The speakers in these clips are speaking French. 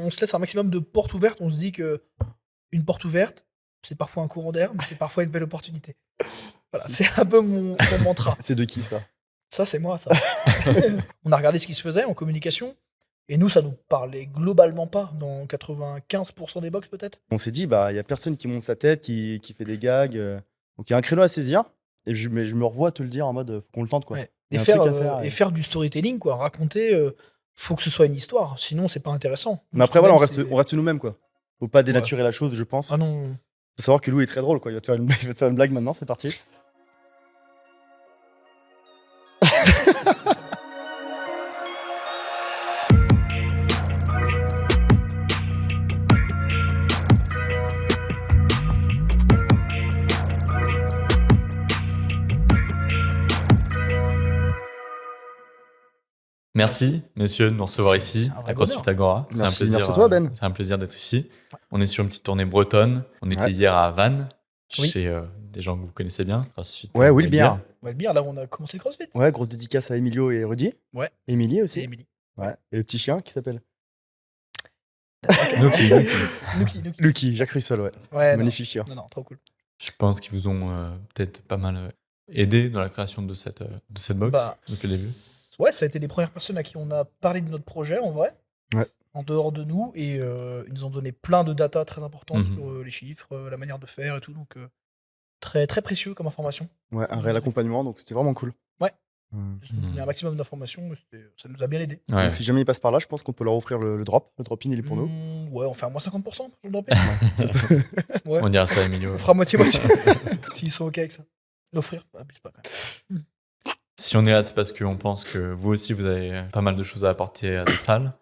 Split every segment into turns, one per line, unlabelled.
On se laisse un maximum de portes ouvertes. On se dit que une porte ouverte, c'est parfois un courant d'air, mais c'est parfois une belle opportunité. Voilà, c'est un peu mon mantra.
C'est de qui ça?
Ça, c'est moi, ça. On a regardé ce qui se faisait en communication, et nous, ça nous parlait globalement pas, dans 95% des box peut-être.
On s'est dit, bah, il y a personne qui monte sa tête, qui fait des gags. Donc il y a un créneau à saisir. Et mais je me revois te le dire en mode, faut qu'on le tente, quoi.
Ouais.
Il y
Et,
a un
faire,
truc à faire,
et
et-
faire du storytelling, quoi. Raconter, faut que ce soit une histoire, sinon c'est pas intéressant.
Mais après, voilà, on reste nous-mêmes, quoi. Faut pas dénaturer la chose, je pense.
Ah non.
Faut savoir que Lou est très drôle, quoi. Il va te faire il va te faire une blague maintenant, c'est parti.
Merci, messieurs, de nous recevoir ici,
c'est un vrai
à CrossFit
bonheur.
Agora. C'est un
Merci,
plaisir,
merci à toi, Ben.
C'est un plaisir d'être ici. On est sur une petite tournée bretonne. On était
Ouais.
hier à Vannes,
Oui.
chez des gens que vous connaissez bien. CrossFit.
Ouais, Will Beer.
Ouais, bien, là où on a commencé le CrossFit.
Ouais, grosse dédicace à Emilio et Rudy.
Ouais.
Émilie
C'est
aussi.
Émilie.
Ouais. Et le petit chien qui s'appelle
Nuki.
Nuki.
Lucky, Jacques Russell, ouais.
Ouais,
Magnifique chien.
non, trop cool.
Je pense qu'ils vous ont peut-être pas mal aidé dans la création de cette box
Bah,
depuis le début.
Ouais, ça a été les premières personnes à qui on a parlé de notre projet, en vrai.
Ouais.
En dehors de nous, et ils nous ont donné plein de data très importantes
Mhm.
sur les chiffres, la manière de faire et tout, donc très, très précieux comme information.
Ouais, un réel accompagnement, donc c'était vraiment cool.
Ouais.
Euh,
Ils nous ont donné un maximum d'informations, ça nous a bien aidé.
Ouais.
Donc si jamais ils passent par là, je pense qu'on peut leur offrir le drop. Le drop-in, il est pour nous.
Ouais, on fait un moins 50% pour le dropper. Ouais.
On dira ça à Emilio.
On fera moitié-moitié. S'ils sont OK avec ça. L'offrir, abuse pas quand même.
Si on est là, c'est parce qu'on pense que vous aussi, vous avez pas mal de choses à apporter à notre salle.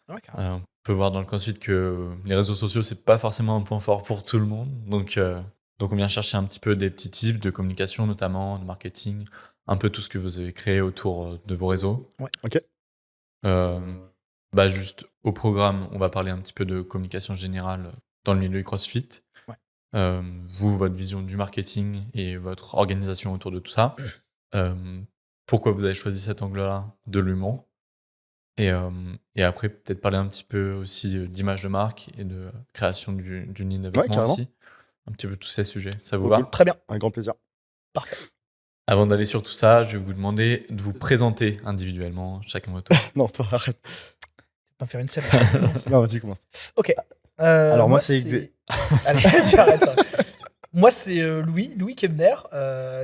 Ouais, carrément.
On peut voir dans le CrossFit que les réseaux sociaux, c'est pas forcément un point fort pour tout le monde. Donc on vient chercher un petit peu des petits tips de communication, notamment de marketing, un peu tout ce que vous avez créé autour de vos réseaux.
Ouais.
Ok.
Juste au programme, on va parler un petit peu de communication générale dans le milieu du CrossFit.
Ouais.
Vous, votre vision du marketing et votre organisation autour de tout ça. Pourquoi vous avez choisi cet angle-là de l'humour. Et après, peut-être parler un petit peu aussi d'image de marque et de création d'une ligne de vêtements
carrément.
aussi. Un petit peu tous ces sujets. Ça vous
Ok.
va?
Très bien.
Un grand plaisir.
Parfait.
Avant d'aller sur tout ça, je vais vous demander de vous présenter individuellement, chacun votre tour.
Non, toi, arrête.
On va faire une scène.
Non, vas-y, commence.
OK.
Alors, moi, c'est
Allez, vas-y, arrête ça. Moi, c'est Louis Kemner,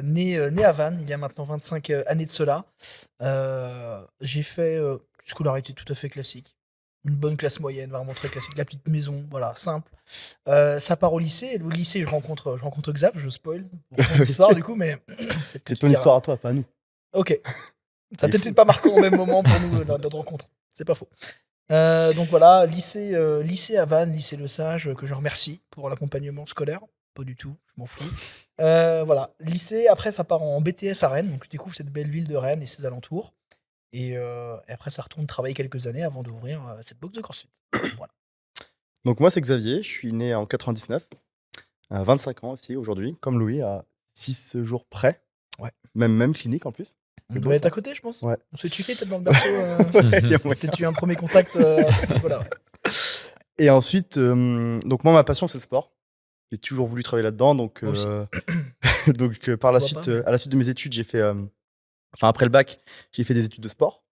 né à Vannes, il y a maintenant 25 années de cela. J'ai fait une scolarité tout à fait classique. Une bonne classe moyenne, vraiment très classique. La petite maison, voilà, simple. Ça part au lycée. Et au lycée, je rencontre Xav, je spoil pour ton histoire du coup, mais... peut-être que
C'est
tu
ton
diras.
histoire à toi, pas à nous.
Ok. Ça n'a peut-être pas marquant au même moment pour nous, notre rencontre. C'est pas faux. Donc voilà, lycée à Vannes, lycée Le Sage, que je remercie pour l'accompagnement scolaire. Pas du tout, je m'en fous. Voilà, lycée, après ça part en BTS à Rennes, donc je découvre cette belle ville de Rennes et ses alentours. Et après ça retourne travailler quelques années avant d'ouvrir cette box de CrossFit. Voilà.
Donc moi, c'est Xavier. Je suis né en 99. À 25 ans aussi aujourd'hui, comme Louis, à 6 jours près.
Ouais.
Même clinique en plus.
On
C'est
doit
beau,
être
ça.
à côté, je pense.
Ouais.
On s'est checké peut-être dans le berceau.
Ouais, il y a moyen.
Peut-être eu un premier contact à ce niveau-là. Ouais.
Et ensuite, donc moi, ma passion, c'est le sport. J'ai toujours voulu travailler là-dedans. Donc,
Moi aussi.
donc par la
Pourquoi
suite,
pas,
à la suite de mes études, j'ai fait, après le bac, j'ai fait des études de sport.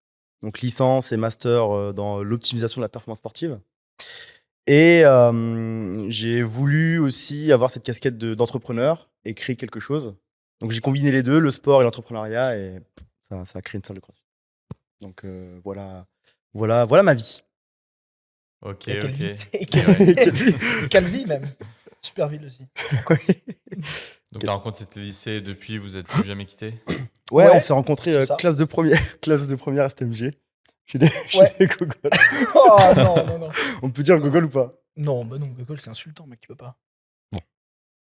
Donc licence et master dans l'optimisation de la performance sportive. Et j'ai voulu aussi avoir cette casquette d'entrepreneur et créer quelque chose. Donc j'ai combiné les deux, le sport et l'entrepreneuriat, et ça a créé une salle de CrossFit. Donc voilà ma vie.
Ok,
Et quelle
ok.
vie. Et
Ouais.
quelle vie même. Super ville aussi.
Donc la rencontre, c'était lycée, depuis, vous n'êtes plus jamais quittés.
Ouais,
Ouais,
on s'est rencontrés
c'est ça.
classe de première STMG. Chez des Gogol.
Oh non.
On peut dire Gogol ou pas?
Non, bah non, Gogol, c'est insultant, mec, tu peux pas.
Bon.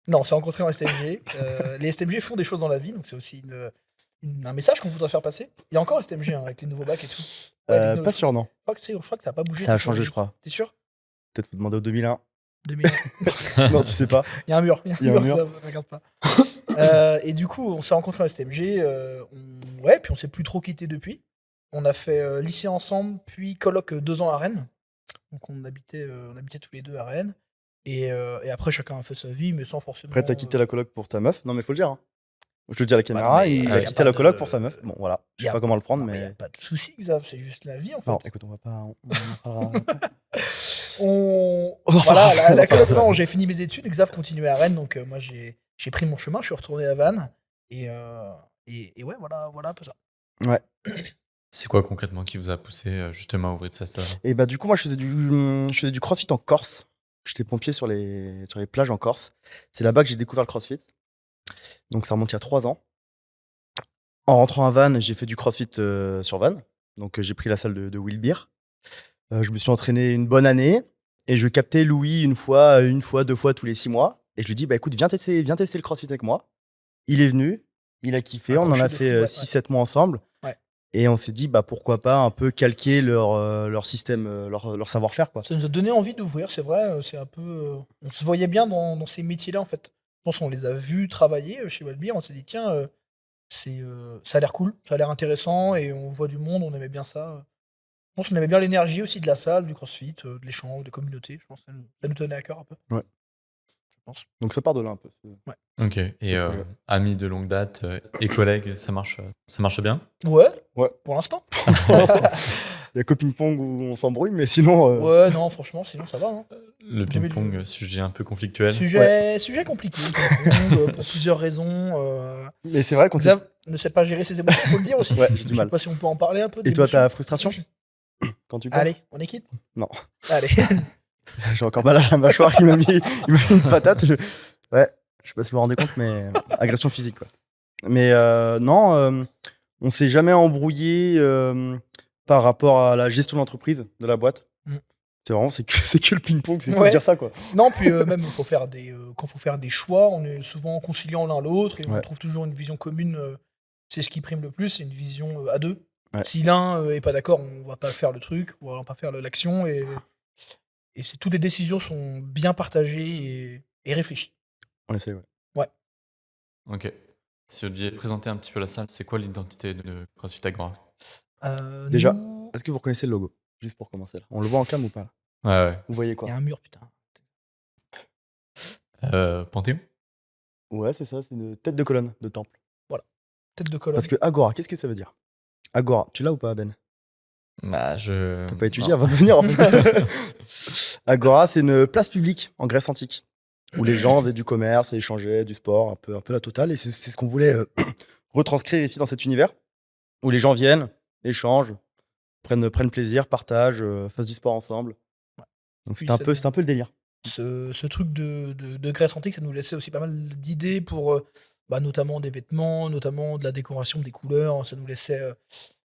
Non, on s'est rencontrés en STMG. Les STMG font des choses dans la vie, donc c'est aussi un message qu'on voudrait faire passer. Il y a encore STMG avec les nouveaux bacs et tout. Ouais,
Pas sûr, non.
Je crois que ça n'a pas bougé.
Ça a changé, je crois.
T'es sûr?
Peut-être faut demander au 2001.
2000.
Non, tu sais pas.
Il y a un mur.
Il y a un mur.
Ça, regarde pas. Et du coup, on s'est rencontrés en STMG. Puis on s'est plus trop quittés depuis. On a fait lycée ensemble, puis colloque 2 ans à Rennes. Donc on habitait tous les deux à Rennes. Et après, chacun a fait sa vie, mais sans forcément.
Après, t'as quitté la coloc pour ta meuf. Non, mais faut le dire. Hein. Je le dis à la
non,
caméra,
mais
il
y
a
a
quitté
pas
la coloc
de-
pour sa meuf. Bon, voilà. Je
y
sais
a-
pas comment le prendre,
Non, mais y a
mais.
pas de souci, Xav, c'est juste la vie en fait.
Non, écoute, on va pas. On en parlera.
On...
On en
Voilà,
parlera.
la coloc, non, j'ai fini mes études, Xav continuait à Rennes, donc moi j'ai pris mon chemin, je suis retourné à Vannes. Et ouais, voilà un peu ça.
Ouais.
C'est quoi concrètement qui vous a poussé justement à ouvrir cette stage?
Et bah, du coup, moi, je faisais du crossfit en Corse. J'étais pompier sur les plages en Corse. C'est là-bas que j'ai découvert le crossfit. Donc, ça remonte il y a 3 ans. En rentrant à Vannes, j'ai fait du crossfit sur Vannes. Donc, j'ai pris la salle de Will Beer. Je me suis entraîné une bonne année. Et je captais Louis une fois, 2 fois tous les 6 mois. Et je lui dis, bah écoute, viens tester le crossfit avec moi. Il est venu, il a kiffé. On en
Accroché
a
de
fait
fou, ouais,
6-7 mois ensemble.
Ouais.
Et on s'est dit, bah pourquoi pas un peu calquer leur système, leur savoir-faire, quoi.
Ça nous a donné envie d'ouvrir, c'est vrai. C'est un peu. On se voyait bien dans ces métiers-là en fait. Je pense qu'on les a vus travailler chez Wildbeer. On s'est dit, tiens, ça a l'air cool, ça a l'air intéressant et on voit du monde, on aimait bien ça. Je pense qu'on aimait bien l'énergie aussi de la salle, du crossfit, de l'échange, des communautés. Je pense que ça nous tenait à cœur un peu.
Ouais.
Je pense.
Donc ça part de là un peu.
Ok. Et amis de longue date et collègues, ça marche bien?
Ouais,
Ouais.
pour l'instant.
Il y a Coping Pong où on s'embrouille, mais sinon.
Ouais, non, franchement, sinon ça va. Hein.
Le ping-pong, sujet un peu conflictuel.
Sujet compliqué, pour plusieurs raisons.
Mais c'est vrai qu'on s'est.
Xav ne sait pas gérer ses émotions, faut le dire aussi.
Ouais, j'ai du
Je sais
mal.
pas si on peut en parler un peu.
Et toi,
d'émotions.
ta frustration quand tu perds?
Allez, on est quitte.
Non.
Allez.
J'ai encore mal à la mâchoire, il m'a mis une patate. Ouais, je sais pas si vous vous rendez compte, mais agression physique, quoi. Mais non, on s'est jamais embrouillé par rapport à la gestion de l'entreprise, de la boîte.
Mm.
C'est vraiment, c'est que le ping-pong, c'est faut
Ouais.
dire ça, quoi.
Non, puis même quand il faut faire des choix, on est souvent conciliant l'un l'autre et on
Ouais.
trouve toujours une vision commune. C'est ce qui prime le plus, c'est une vision à deux.
Ouais.
Si l'un est pas d'accord, on va pas faire le truc, on va pas faire l'action et toutes les décisions sont bien partagées et réfléchies.
On essaie, ouais.
Ok. Si vous deviez présenter un petit peu la salle, c'est quoi l'identité de CrossFit Agora?
Déjà.
nous-
Est-ce que vous reconnaissez le logo? Juste pour commencer là. On le voit en cam ou pas là?
Ouais.
Vous voyez
Il y
quoi?
a un mur, putain.
Panthéon?
Ouais, c'est ça, c'est une tête de colonne de temple.
Tête de colonne.
Parce que Agora, qu'est-ce que ça veut dire? Agora, tu l'as ou pas, Ben?
Bah,
T'as pas étudié
non.
avant de venir, en fait. Agora, c'est une place publique en Grèce antique où les gens faisaient du commerce et échangeaient, du sport, un peu la totale. Et c'est ce qu'on voulait retranscrire ici dans cet univers où les gens viennent, échangent, prennent plaisir, partagent, fassent du sport ensemble. Donc
Puis
c'était un peu le délire.
Ce truc de Grèce antique, ça nous laissait aussi pas mal d'idées pour notamment des vêtements, notamment de la décoration, des couleurs. Ça nous laissait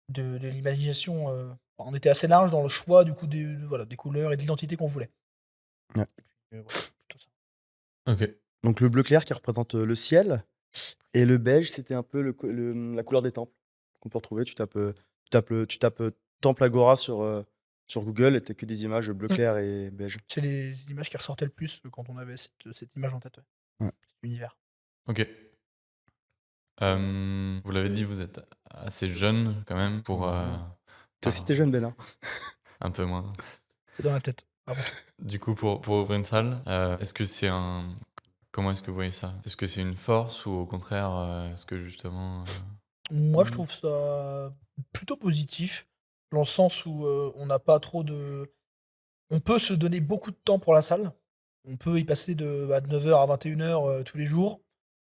de l'imagination. On était assez large dans le choix du coup des couleurs et de l'identité qu'on voulait.
Ouais.
Et voilà, plutôt ça.
Ok.
Donc le bleu clair qui représente le ciel et le beige, c'était un peu la couleur des temples qu'on peut retrouver. Tu tapes temple Agora sur Google et t'as que des images bleu clair et beige.
C'est les images qui ressortaient le plus quand on avait cette image en tête.
Ouais.
Cet univers.
Ok. Vous l'avez dit, vous êtes assez jeune quand même pour.
Toi aussi t'es jeune, Ben. Hein.
Un peu moins.
C'est dans la tête. Avant tout.
Du coup, pour ouvrir une salle, est-ce que c'est un. Comment est-ce que vous voyez ça? Est-ce que c'est une force ou au contraire, est-ce que justement.
Moi, je trouve ça plutôt positif, dans le sens où on n'a pas trop de. On peut se donner beaucoup de temps pour la salle. On peut y passer de 9h à 21h tous les jours,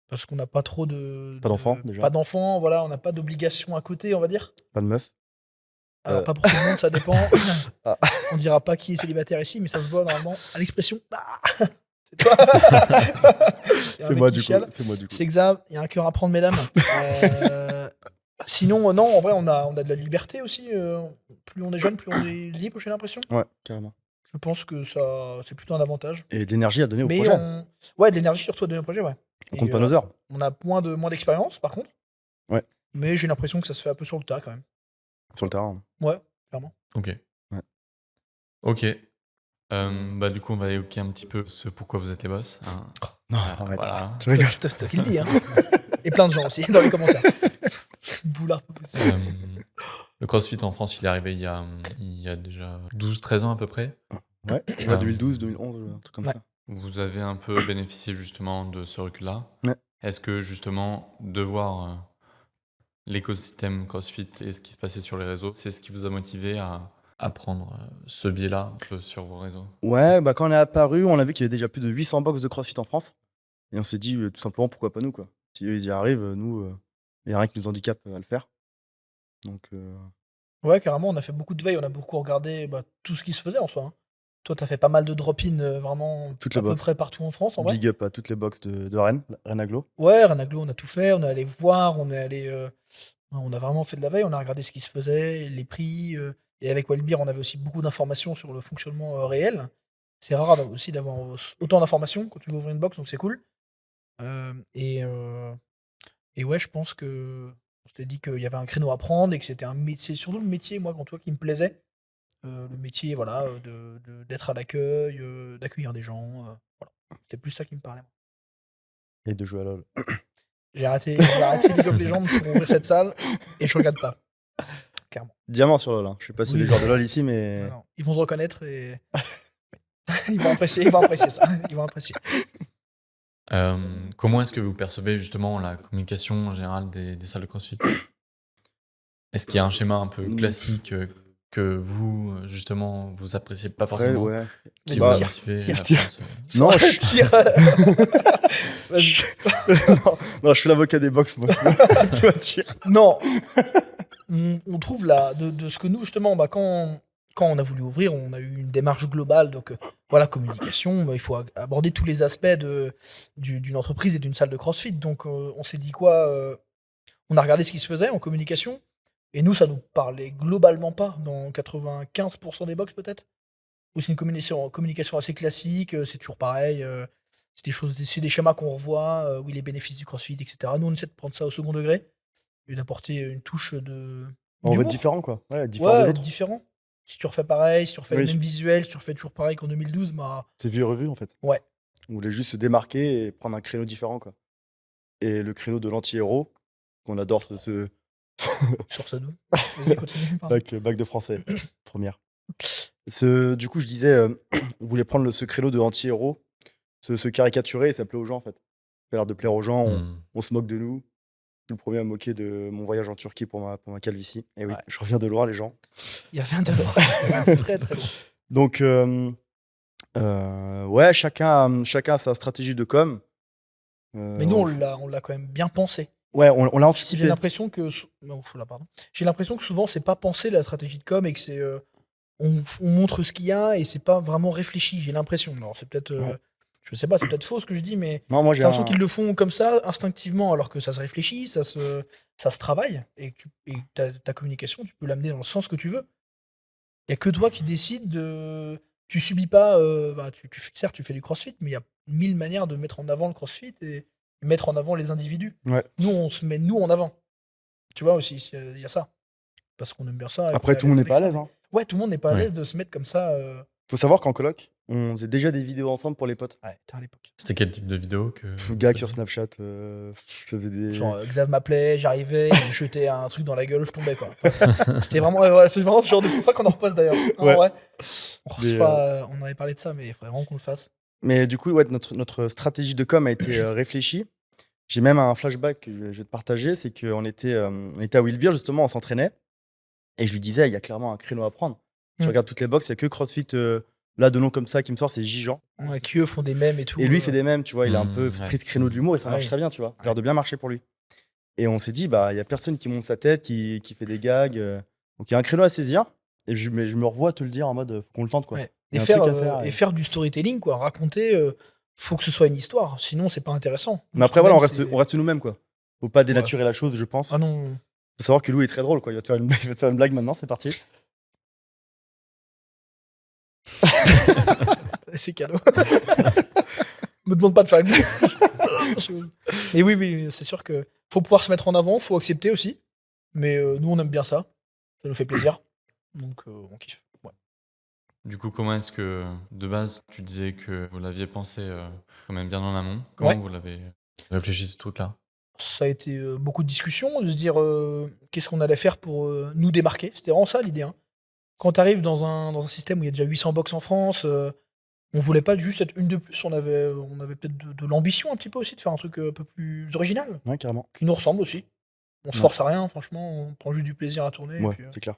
parce qu'on n'a pas trop de.
Pas d'enfants, déjà.
Pas d'enfants, voilà, on n'a pas d'obligation à côté, on va dire.
Pas de meuf.
Alors, pas pour tout le monde, ça dépend.
Ah.
On dira pas qui est célibataire ici, mais ça se voit normalement à l'expression. Ah c'est toi. Il y a un
C'est
mec
moi
qui
du coup.
chiale.
C'est moi du coup.
C'est Xav, il y a un cœur à prendre, mesdames. Sinon, non, en vrai, on a de la liberté aussi. Plus on est jeune, plus on est libre, j'ai l'impression.
Ouais, carrément.
Je pense que ça, c'est plutôt un avantage.
Et de l'énergie à donner au
Mais
projet.
ouais, de l'énergie surtout à donner au projet, ouais.
On compte
Et,
pas nos heures.
on a moins d'expérience, par contre.
Ouais.
Mais j'ai l'impression que ça se fait un peu sur le tas, quand même.
Sur le terrain.
Ouais, clairement.
Ok.
Ouais.
Ok. Bah, du coup, on va évoquer un petit peu ce pourquoi vous êtes les boss. Hein.
Non,
Voilà.
arrête. Tu rigoles.
C'est toi qui le dis, hein. Et plein de gens aussi, dans les commentaires. Boulard, pas possible.
Le CrossFit en France, il est arrivé il y a déjà 12-13 ans à peu près.
Ouais, 2012, 2011, un truc comme
Ouais.
ça.
Vous avez un peu bénéficié justement de ce recul-là.
Ouais.
Est-ce que justement, de voir l'écosystème CrossFit et ce qui se passait sur les réseaux, c'est ce qui vous a motivé à prendre ce biais-là un peu sur vos réseaux?
Ouais, bah quand on est apparu, on a vu qu'il y avait déjà plus de 800 box de CrossFit en France. Et on s'est dit, tout simplement, pourquoi pas nous, quoi. Si eux, ils y arrivent, nous, il n'y a rien qui nous handicape à le faire. Donc,
Ouais, carrément, on a fait beaucoup de veille, on a beaucoup regardé tout ce qui se faisait en soi, hein. Toi, t'as fait pas mal de drop-in vraiment
Toutes les
à peu
box.
près partout en France, en vrai.
Big up à toutes les box de Rennes, Rennes Aglo.
Ouais, Renaglo, on a tout fait, on est allé voir, on est allé. On a vraiment fait de la veille, on a regardé ce qui se faisait, les prix. Et avec Wellbeer, on avait aussi beaucoup d'informations sur le fonctionnement réel. C'est rare aussi d'avoir autant d'informations quand tu veux ouvrir une box, donc c'est cool. Euh, et, euh, et ouais, je pense que on s'était dit qu'il y avait un créneau à prendre et que c'était un métier, surtout le métier, moi, quand toi, qui me plaisait. Le métier, voilà, d'être à l'accueil, d'accueillir des gens. Voilà. C'était plus ça qui me parlait. Moi.
Et de jouer à LoL.
J'ai arrêté League of Legends pour ouvrir cette salle et je regarde pas. Clairement.
Diamant sur LoL. Hein. Je sais pas si
Oui.
les joueurs de LoL ici, mais.
Non, non. Ils vont se reconnaître et. Ils vont apprécier ça. Ils vont apprécier.
Comment est-ce que vous percevez justement la communication en général des salles de CrossFit? Est-ce qu'il y a un schéma un peu classique que vous, justement, vous appréciez pas
Après,
forcément,
ouais.
qui
Bah,
vous a motivé
tire.
à faire ce-
Non,
Tire. Vas-y.
non, je suis l'avocat des box, moi. Tu vas dire.
Non. On trouve là, de ce que nous, justement, quand on a voulu ouvrir, on a eu une démarche globale. Donc, voilà, communication, il faut aborder tous les aspects d'une entreprise et d'une salle de CrossFit. Donc, on s'est dit quoi on a regardé ce qui se faisait en communication. Et nous, ça nous parlait globalement pas, dans 95% des box peut-être. Ou c'est une communication assez classique, c'est toujours pareil. C'est des schémas qu'on revoit, oui, les bénéfices du CrossFit, etc. Nous, on essaie de prendre ça au second degré et d'apporter une touche de.
On va
d'humour.
être différent, quoi. Ouais, différent
Ouais,
des
être
autres.
différent. Si tu refais pareil, si tu refais
Oui.
les mêmes visuels, si tu refais toujours pareil qu'en 2012, bah.
C'est vu et revu, en fait.
Ouais.
On voulait juste se démarquer et prendre un créneau différent, quoi. Et le créneau de l'anti-héros, qu'on adore
Sur ça, nous. Vas-y, continue. pardon.
bac de français, première. Du coup, je disais, on voulait prendre ce créneau de anti-héros, se caricaturer et ça plaît aux gens, en fait. Ça a l'air de plaire aux gens, on se moque de nous. Je suis le premier à me moquer de mon voyage en Turquie pour ma calvitie. Et oui,
Ouais.
je reviens de loin, les gens.
Il revient de loin. Très, très loin.
Donc, ouais, chacun a sa stratégie de com.
Mais nous, on l'a quand même bien pensé.
Ouais, on l'a
J'ai
anticipé.
l'impression que. Non, là, pardon. J'ai l'impression que souvent, c'est pas pensé la stratégie de com et que c'est. On montre ce qu'il y a et c'est pas vraiment réfléchi. J'ai l'impression. Alors, c'est peut-être.
Ouais.
Je sais pas, c'est peut-être faux ce que je dis, mais
Non, moi,
j'ai l'impression qu'ils le font comme ça, instinctivement, alors que ça se réfléchit, ça se travaille. Et ta communication, tu peux l'amener dans le sens que tu veux. Il y a que toi qui décides de. Tu subis pas. Certes, tu fais du crossfit, mais il y a 1000 manières de mettre en avant le crossfit et mettre en avant les individus.
Ouais.
Nous, on se met nous en avant. Tu vois aussi, il y a ça. Parce qu'on aime bien ça. et
Après,
qu'on est
tout le monde n'est
avec
pas à
ça.
l'aise. Hein.
Ouais, tout le monde n'est pas à
Ouais.
l'aise de se mettre comme ça.
Faut savoir qu'en coloc, on faisait déjà des vidéos ensemble pour les potes.
Ouais, t'es à l'époque.
C'était quel type de vidéo que
Le
vous
gars sur
faisiez?
Snapchat, ça faisait des.
Genre, Xav m'appelait, j'arrivais, il me jetait un truc dans la gueule, je tombais quoi. C'était vraiment, voilà, c'est vraiment ce genre de fois qu'on en repasse d'ailleurs. Hein,
Ouais.
en vrai.
Mais,
On avait parlé de ça, mais il faudrait vraiment qu'on le fasse.
Mais du coup, ouais, notre stratégie de com a été réfléchie. J'ai même un flashback que je vais te partager, c'est qu'on était à Willbeer, justement, on s'entraînait. Et je lui disais, il y a clairement un créneau à prendre. Je regarde toutes les box, il n'y a que CrossFit, là, de nom comme ça, qui me sort, c'est Gijan.
Ouais, qui eux font des mèmes et tout.
Et lui, il fait des mèmes, tu vois, il a un peu
ouais.
pris ce créneau de l'humour et ça
Ouais.
marche très bien, tu vois. Ça a l'air de bien marcher pour lui. Et on s'est dit, bah, il n'y a personne qui monte sa tête, qui fait des gags. Donc, il y a un créneau à saisir. Et je me revois te le dire en mode, faut qu'on le tente, quoi.
Ouais.
Il y
Et
a un
faire,
truc à faire,
et faire du storytelling, quoi. Raconter, faut que ce soit une histoire, sinon c'est pas intéressant.
Mais après, voilà, on reste nous-mêmes, quoi. Faut pas dénaturer la chose, je pense.
Ah non.
Faut savoir que Lou est très drôle, quoi. Il va te faire une blague maintenant, c'est parti.
C'est cadeau. Me demande pas de faire une blague. Mais oui, c'est sûr que faut pouvoir se mettre en avant, faut accepter aussi. Mais nous, on aime bien ça. Ça nous fait plaisir. Donc, on kiffe. Ouais.
Du coup, comment est-ce que, de base, tu disais que vous l'aviez pensé quand même bien en amont? Comment
Ouais.
vous l'avez réfléchi ce truc-là?
Ça a été beaucoup de discussions, de se dire qu'est-ce qu'on allait faire pour nous démarquer. C'était vraiment ça l'idée, hein. Quand tu arrives dans un système où il y a déjà 800 box en France, on voulait pas juste être une de plus. On avait peut-être de l'ambition un petit peu aussi de faire un truc un peu plus original,
Ouais, carrément.
qui nous ressemble aussi. On se
Ouais.
force à rien, franchement, on prend juste du plaisir à tourner. Et
Ouais,
puis,
c'est clair.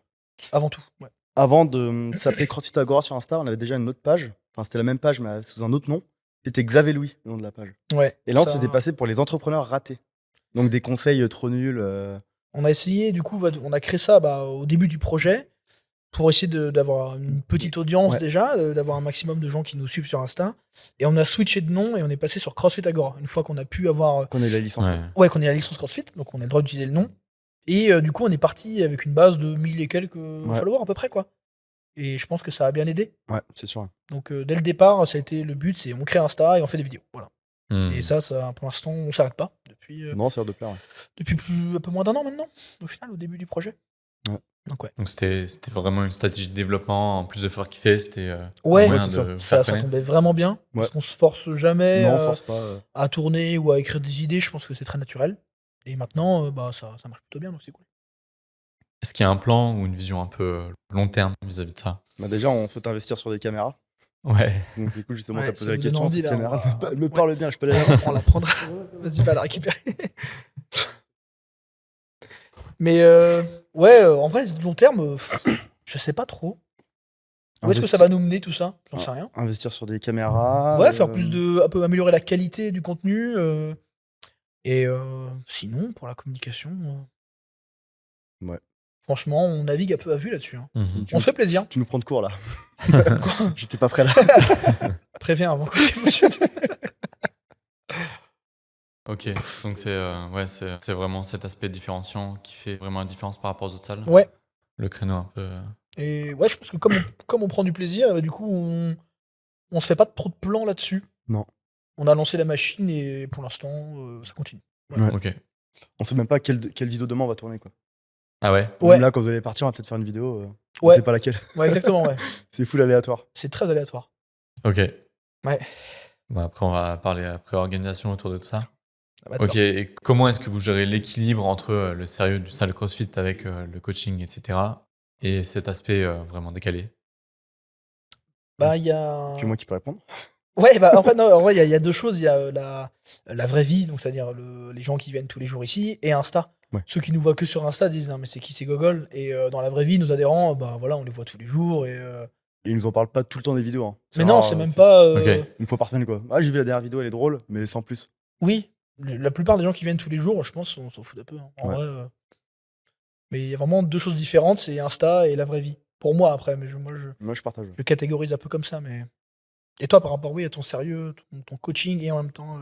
avant tout. Ouais.
Avant de s'appeler CrossFit Agora sur Insta, on avait déjà une autre page. Enfin, c'était la même page, mais sous un autre nom. C'était Xavier Louis, le nom de la page.
Ouais,
Et là, on se
ça-
faisait passer pour les entrepreneurs ratés. Donc des conseils trop nuls.
On a essayé, du coup, on a créé ça au début du projet pour essayer d'avoir une petite audience
Ouais.
déjà, d'avoir un maximum de gens qui nous suivent sur Insta. Et on a switché de nom et on est passé sur CrossFit Agora. Une fois qu'on a pu avoir.
Qu'on ait la licence.
Ouais.
Ouais, qu'on ait la licence CrossFit, donc on a le droit d'utiliser le nom. Et du coup, on est parti avec une base de 1000 et quelques followers à peu près, quoi. Et je pense que ça a bien aidé.
Ouais, c'est sûr.
Donc dès le départ, ça a été le but, c'est on crée Insta et on fait des vidéos. Voilà.
Hmm.
Et ça, pour l'instant, on s'arrête pas. Depuis
Non, ça a l'air de plaire. Ouais.
un peu moins d'un an maintenant, au final, au début du projet.
Ouais.
Donc ouais.
Donc c'était vraiment une stratégie de développement. En plus de faire kiffer, c'était
Ouais,
un moyen
c'est
de
Ça
faire connaître.
tombait vraiment bien. Parce qu'on se force jamais
Non, on force pas.
à tourner ou à écrire des idées. Je pense que c'est très naturel. Et maintenant, ça marche plutôt bien, donc c'est cool.
Est-ce qu'il y a un plan ou une vision un peu long terme vis-à-vis de ça?
Bah, déjà, on souhaite investir sur des caméras.
Ouais.
Donc du coup, justement,
Ouais,
t'as
ça
posé la
nous donne
question.
envie,
Cette
là,
caméra
on va-
elle me
ouais.
parle bien, je peux la
On la prendra. Vas-y, va la récupérer. Mais en vrai, long terme, je sais pas trop. Où est-ce que ça va nous mener tout ça? J'en sais rien.
Investir sur des caméras.
Ouais, faire un peu améliorer la qualité du contenu. Et sinon, pour la communication,
Ouais.
franchement, on navigue un peu à vue là-dessus, hein.
Mhm.
On se fait plaisir.
Tu nous prends de court là. J'étais pas prêt là.
Préviens avant que je m'émotionne.
Ok, donc c'est vraiment cet aspect différenciant qui fait vraiment la différence par rapport aux autres salles.
Ouais.
Le créneau un peu.
Et ouais, je pense que comme on prend du plaisir, du coup, on se fait pas trop de plans là-dessus.
Non.
On a lancé la machine et pour l'instant, ça continue.
Ouais.
Ok.
On sait même pas quelle vidéo demain on va tourner quoi.
Ah ouais.
Ouais.
Même là, quand vous allez partir, on va peut-être faire une vidéo. On
Ouais.
sait pas laquelle.
Ouais, exactement, ouais.
C'est full aléatoire.
C'est très aléatoire.
Ok.
Ouais.
Bon, après, on va parler après organisation autour de tout ça.
Ça va être
Ok, et comment est-ce que vous gérez l'équilibre entre le sérieux du salle CrossFit avec le coaching, etc. et cet aspect vraiment décalé?
il y a.
C'est moi qui peux répondre.
Ouais, après, non, en vrai, il y a deux choses. Il y a la vraie vie, donc c'est-à-dire les gens qui viennent tous les jours ici, et Insta.
Ouais.
Ceux qui nous voient que sur Insta disent non, mais c'est qui ces gogoles? Et dans la vraie vie, nos adhérents, voilà, on les voit tous les jours. Et
Et ils nous en parlent pas tout le temps des vidéos. Hein.
mais non, c'est même pas.
Ok.
Une fois par semaine quoi. Ah, j'ai vu la dernière vidéo, elle est drôle, mais sans plus.
Oui, la plupart des gens qui viennent tous les jours, je pense, on s'en fout un peu, hein, en
Ouais.
vrai. Mais il y a vraiment deux choses différentes, c'est Insta et la vraie vie. Pour moi, après, mais moi,
Moi, je partage.
je catégorise un peu comme ça. Mais et toi, par rapport, oui, à ton sérieux, ton coaching et en même temps.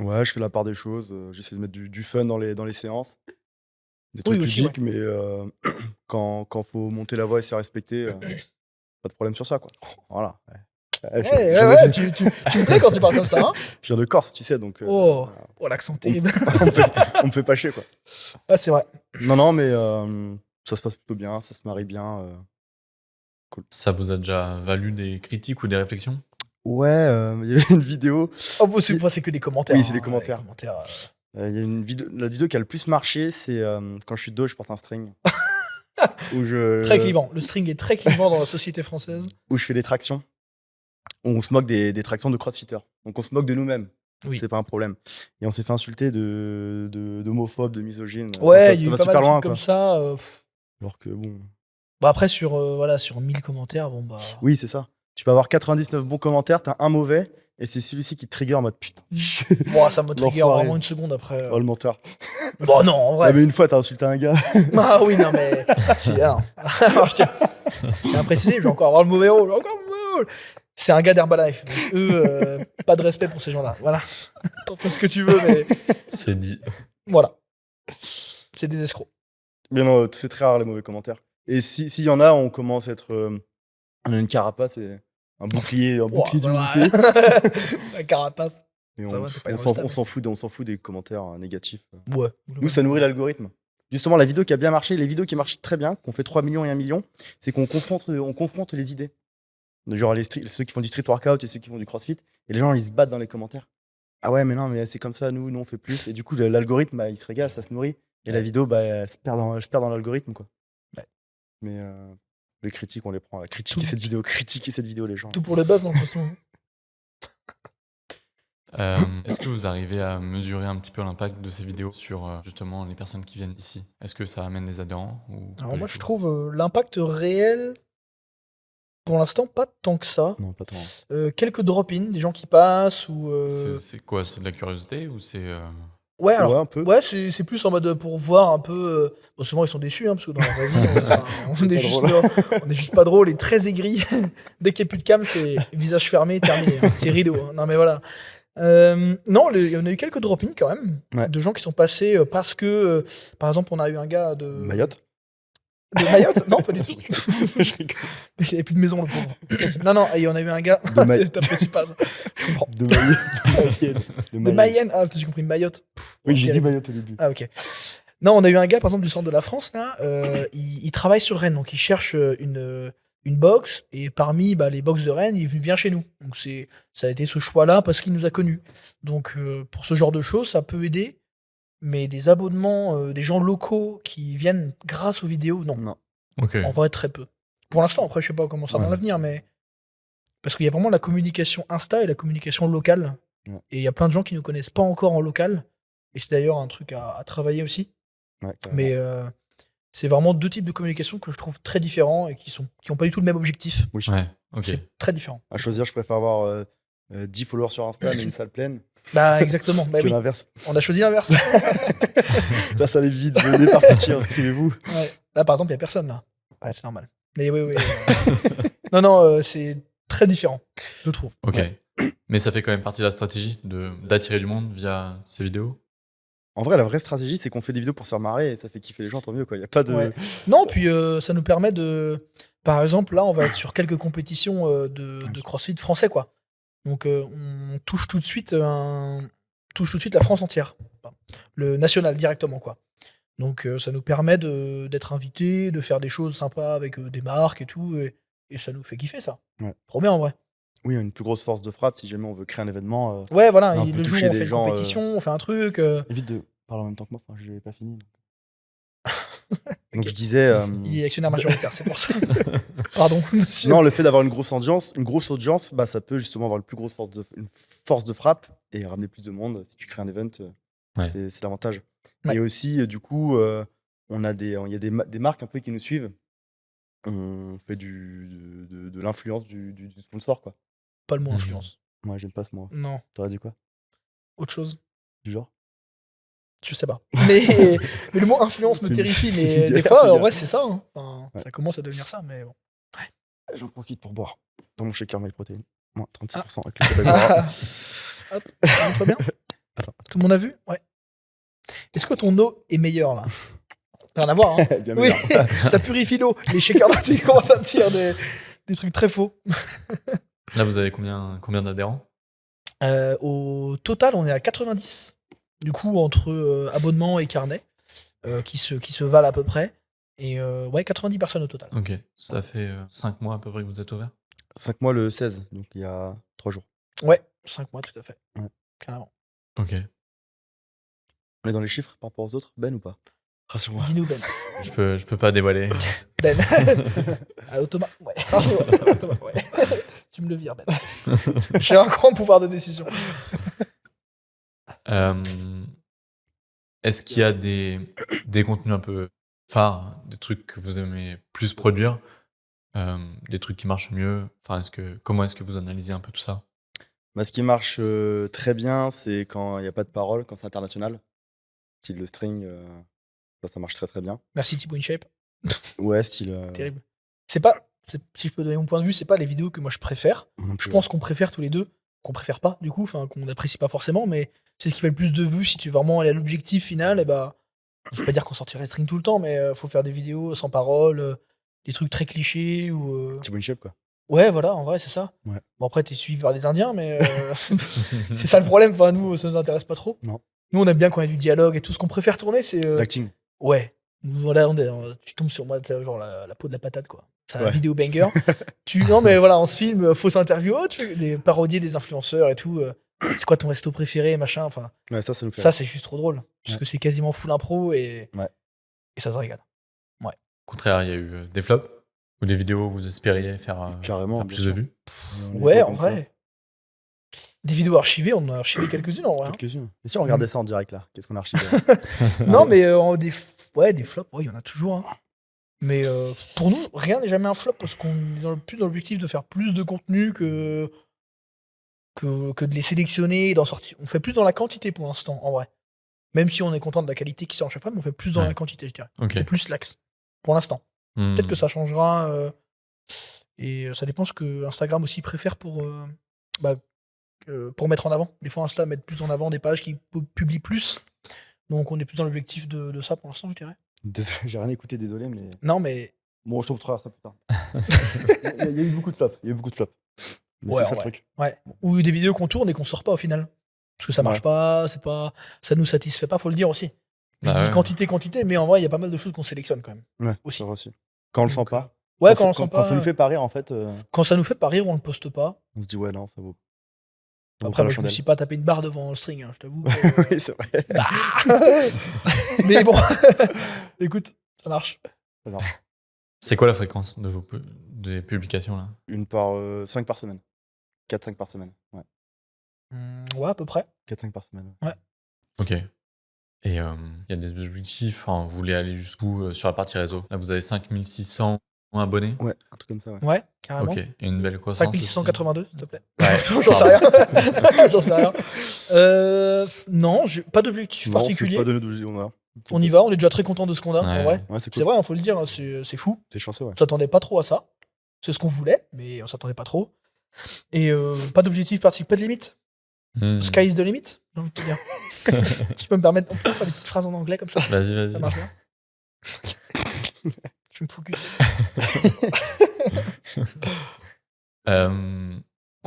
Ouais, je fais la part des choses. J'essaie de mettre du fun dans les séances. Des
Oui,
trucs
aussi,
ludiques, mais quand faut monter la voix et se faire respecter, pas de problème sur ça quoi. Voilà. Ouais,
Ouais, tu me plais quand tu parles comme ça, hein?
Je viens de Corse, tu sais, donc
Oh, l'accent terrible.
on me fait pas chier quoi.
Ah, c'est vrai.
Non, mais ça se passe plutôt bien, ça se marie bien.
Ça vous a déjà valu des critiques ou des réflexions?
Ouais, il y avait une vidéo.
Oh, c'est que des commentaires.
Oui, c'est
hein,
des commentaires.
les commentaires,
Il y a une vidéo, la vidéo qui a le plus marché, c'est quand je suis de dos, je porte un string.
Très clivant. Le string est très clivant dans la société française.
Où je fais des tractions. Où on se moque des tractions de crossfitters. Donc on se moque de nous-mêmes.
Oui.
C'est pas un problème. Et on s'est fait insulter d'homophobes, de misogynes.
Ouais,
Enfin,
il y a eu
va
pas mal
super
de
loin
trucs comme
quoi.
ça.
Alors que bon.
Après, sur 1000 commentaires, bon bah.
Oui, c'est ça. Tu peux avoir 99 bons commentaires, t'as un mauvais, et c'est celui-ci qui te trigger en mode putain.
Bon, ça me trigger
L'enfoiré.
vraiment une seconde après.
Oh le menteur.
Bon, non, en
Ah,
vrai.
mais une fois, t'as insulté un gars.
Ah oui, non, mais. Alors, je tiens à préciser, je vais encore avoir le mauvais rôle. C'est un gars d'Herbalife. Donc, eux, pas de respect pour ces gens-là. Voilà. T'en fais ce que tu veux, mais
C'est dit.
voilà. C'est des escrocs.
Mais non, c'est très rare les mauvais commentaires. Et s'il y en a, on commence à être. On a une carapace et un bouclier d'unité.
La carapace.
Et
Ça
on
va, t'es pas
on
irrésistible.
s'en fout des commentaires négatifs.
Ouais.
Nous, ça nourrit l'algorithme. Justement, la vidéo qui a bien marché, les vidéos qui marchent très bien, qu'on fait 3 millions et 1 million, c'est qu'on confronte les idées. Genre ceux qui font du street workout et ceux qui font du crossfit. Et les gens, ils se battent dans les commentaires. ah ouais, mais non, mais c'est comme ça, nous on fait plus. Et du coup, l'algorithme, bah, il se régale, ça se nourrit. Et la vidéo, bah, je perds dans l'algorithme, quoi.
Ouais.
Mais les critiques, on les prend.
Tout-
Critiquer cette vidéo, les gens.
Tout pour le buzz, en toute façon.
Est-ce que vous arrivez à mesurer un petit peu l'impact de ces vidéos sur justement les personnes qui viennent ici? Est-ce que ça amène des adhérents ou pas
Alors
du
moi,
tout
je trouve l'impact réel, pour l'instant, pas tant que ça.
Non, pas tant.
Quelques drop-in, des gens qui passent ou...
C'est quoi? C'est de la curiosité ou c'est
Ouais, alors,
Ouais, un peu.
ouais, c'est plus en mode pour voir un peu. Bon, souvent, ils sont déçus, hein, parce que dans la vraie vie, on est
pas
juste,
drôle.
on est juste pas drôle et très aigri. Dès qu'il n'y a plus de cam, c'est visage fermé, terminé. Hein. C'est rideau. Hein. Non, mais voilà. Non, il y en a eu quelques drop-in quand même,
Ouais.
de gens qui sont passés parce que, par exemple, on a eu un gars de.
Mayotte.
De Mayotte. Non, pas du tout.
Je rigole.
Il avait plus de maison, le pauvre. Non, non, et on a eu un gars. T'apprécies pas ça. Je comprends.
De Mayenne.
De Mayenne. Ah, peut-être j'ai compris Mayotte. Pff,
Oui, j'ai
ok.
dit Mayotte au début.
Ah, ok. Non, on a eu un gars, par exemple, du centre de la France, là. Il travaille sur Rennes, donc il cherche une box, et parmi les box de Rennes, il vient chez nous. Donc ça a été ce choix-là parce qu'il nous a connus. Donc pour ce genre de choses, ça peut aider. Mais des abonnements, des gens locaux qui viennent grâce aux vidéos, non.
Non.
Ok.
En vrai, très peu. Pour l'instant, après, je sais pas comment ça va dans
Ouais.
l'avenir, mais. Parce qu'il y a vraiment la communication Insta et la communication locale.
Ouais.
Et il y a plein de gens qui ne nous connaissent pas encore en local. Et c'est d'ailleurs un truc à travailler aussi.
Ouais,
Mais c'est vraiment deux types de communication que je trouve très différents et qui ont pas du tout le même objectif.
oui.
Ouais, ok.
C'est très différent.
À choisir, je préfère avoir 10 followers sur Insta, mais une salle pleine,
Bah, exactement. Bah,
que
oui,
l'inverse.
on a choisi l'inverse.
La salle est vide, venez par pitié, inscrivez-vous.
Ouais. Là, par exemple, il n'y a personne là.
Ouais.
C'est normal. Mais oui, oui. Non, c'est très différent, je trouve.
Ok.
Ouais.
Mais ça fait quand même partie de la stratégie d'attirer du monde via ces vidéos?
En vrai, la vraie stratégie, c'est qu'on fait des vidéos pour se faire marrer et ça fait kiffer les gens, tant mieux, quoi. Il y a pas de.
Ouais. Non, puis ça nous permet de. Par exemple, là, on va être sur quelques compétitions de CrossFit français, quoi. Donc, on touche tout de suite la France entière. Pardon. Le national directement, quoi. Donc, ça nous permet d'être invités, de faire des choses sympas avec des marques et tout. Et ça nous fait kiffer, ça.
Ouais.
Trop bien, en vrai.
Oui, une plus grosse force de frappe si jamais on veut créer un événement.
Ouais, voilà.
on
Le
peut
jour où
toucher
on
des
fait une
gens,
compétition, on fait un truc.
Évite de parler en même temps que moi, enfin, je l'ai pas fini. Donc je disais.
Il est actionnaire majoritaire, c'est pour ça. Pardon, monsieur.
Non, le fait d'avoir une grosse audience, bah, ça peut justement avoir une force de frappe et ramener plus de monde. Si tu crées un event,
Ouais.
c'est l'avantage.
Ouais.
Et aussi, du coup, il y a des marques un peu qui nous suivent. On fait de l'influence du sponsor, quoi.
Pas le mot
Mhm.
influence.
Moi, j'aime pas ce mot.
Non,
T'aurais dit quoi?
autre chose.
Du genre?
Je sais pas. Mais le mot influence me
C'est-
terrifie.
c'est
Mais
idéal,
des fois,
c'est
en
idéal.
vrai, c'est ça. Hein. Enfin,
Ouais.
ça commence à devenir ça, mais bon.
J'en profite pour boire dans mon shaker MyProtein. Moins 36% avec
Ah.
le code Agora.
Hop, ça montre bien.
Attends.
Tout le monde a vu? Ouais. Est-ce que ton eau est meilleure là? Rien à voir. Hein.
Bien
Oui,
meilleur.
ça purifie l'eau. Les shakers ils commencent à tirer des trucs très faux.
Là, vous avez combien d'adhérents?
Au total, on est à 90. Du coup, entre abonnement et carnet, qui se valent à peu près. Et ouais, 90 personnes au total.
Ok. Ça fait 5 mois à peu près que vous êtes ouvert?
5 mois le 16, donc il y a 3 jours.
Ouais, 5 mois, tout à fait.
Ouais.
Carrément.
Ok.
On est dans les chiffres par rapport aux autres, Ben, ou pas? Rassure-moi.
Dis-nous, Ben.
Je peux pas dévoiler.
Ben. Automa. Ouais. Automa, ouais. Tu me le vires, Ben. J'ai un grand pouvoir de décision.
Est-ce qu'il y a des contenus un peu phares, des trucs que vous aimez plus produire, des trucs qui marchent mieux? Enfin, comment est-ce que vous analysez un peu tout ça?
Bah, ce qui marche très bien, c'est quand il n'y a pas de parole, quand c'est international. Style le string, ça marche très très bien.
Merci Thibaut InShape.
Ouais, style.
Terrible. Si je peux donner mon point de vue, c'est pas les vidéos que moi je préfère.
moi non
Je
plus,
pense qu'on préfère tous les deux, qu'on préfère pas du coup, enfin qu'on n'apprécie pas forcément, mais c'est ce qui fait le plus de vues si tu veux vraiment aller à l'objectif final. Et bah, je veux pas dire qu'on sortirait le string tout le temps, mais faut faire des vidéos sans parole, des trucs très clichés ou.
Thibaut InShape, quoi.
Ouais, voilà, en vrai, c'est ça.
Ouais.
Bon, après, t'es suivi par des Indiens, mais c'est ça le problème. Enfin, nous, ça nous intéresse pas trop.
Non.
Nous, on aime bien quand il y a du dialogue et tout. Ce qu'on préfère tourner, c'est.
L'acting.
Ouais. Voilà, tu tombes sur moi, genre la peau de la patate, quoi. C'est un
Ouais.
vidéo banger. Non, mais voilà, on se filme, fausse interview, tu fais des parodies des influenceurs et tout. c'est quoi ton resto préféré, machin. Enfin,
Ouais, ça nous fait.
ça, c'est juste trop drôle. Parce
Ouais.
que c'est quasiment full impro et
Ouais.
ça se régale.
Au contraire, il y a eu des flops ou des vidéos où vous espériez faire,
Carrément,
faire
bien
plus de
sûr.
vues.
On est
Ouais,
pas
en
comme ça.
vrai. Des vidéos archivées, on en a archivé quelques-unes en vrai. Hein.
Quelques-unes. Et si on regardait ça en direct là, qu'est-ce qu'on a archivé?
Non, mais des flops, ouais, il y en a toujours. Hein. Mais pour nous, rien n'est jamais un flop parce qu'on est plus dans l'objectif de faire plus de contenu que de les sélectionner et d'en sortir. On fait plus dans la quantité pour l'instant, en vrai. Même si on est content de la qualité qui sort à chaque fois, mais on fait plus dans
Ouais.
la quantité, je dirais.
Ok.
C'est plus l'axe pour l'instant. Peut-être que ça changera. Et ça dépend ce que Instagram aussi préfère pour mettre en avant. Des fois, Insta met plus en avant des pages qui publient plus. Donc, on est plus dans l'objectif de ça pour l'instant, je dirais.
Désolé, j'ai rien écouté, désolé, mais.
Non, mais
Bon, je te montrerai ça plus tard. Il y a eu beaucoup de flops. Mais
Ouais,
c'est ça
en
le
vrai.
truc.
Ouais. Ou des vidéos qu'on tourne et qu'on sort pas au final. Parce que ça marche
Ouais.
pas, ça nous satisfait pas, faut le dire aussi. Je
Bah
dis
ouais.
quantité, mais en vrai, il y a pas mal de choses qu'on sélectionne quand même.
Ouais,
Aussi.
c'est vrai aussi. Quand on le sent
Donc,
pas.
Ouais, quand on le sent
Quand
pas.
ça nous fait pas rire, en fait,
Quand ça nous fait pas rire, on le poste pas.
on se dit, ouais, non, ça vaut. Ça vaut
Après,
pas
moi,
la
je me
chandelle.
suis pas tapé une barre devant le string, hein, je t'avoue.
Oui, c'est vrai.
Mais bon, écoute, ça marche.
C'est quoi la fréquence de des publications là?
Une par 5 par semaine. 4-5 par semaine. Ouais.
Ouais, à peu près.
4-5 par semaine.
Ok. Et il y a des objectifs, vous voulez aller jusqu'où sur la partie réseau? Là, vous avez 5600 abonnés?
Ouais, un truc comme ça, ouais.
Ouais, carrément.
Ok. Et une belle croissance
5682, s'il te plaît.
Ouais.
J'en sais rien. J'en sais rien. Non, j'ai pas d'objectif
Non,
particulier.
c'est pas donné d'où on a.
On y va, on est déjà très content de ce qu'on a, en
Ouais.
vrai.
Ouais, c'est
C'est
cool.
vrai, il faut le dire, hein, c'est fou.
T'es chanceux, ouais.
On s'attendait pas trop à ça. C'est ce qu'on voulait, mais on s'attendait pas trop. Et pas d'objectif particulier, pas de limite. Sky is the limit, j'ai envie de te dire. Tu peux me permettre, on peut faire des petites phrases en anglais comme ça.
Vas-y, vas-y.
Ça marche bien. Je vais me focus.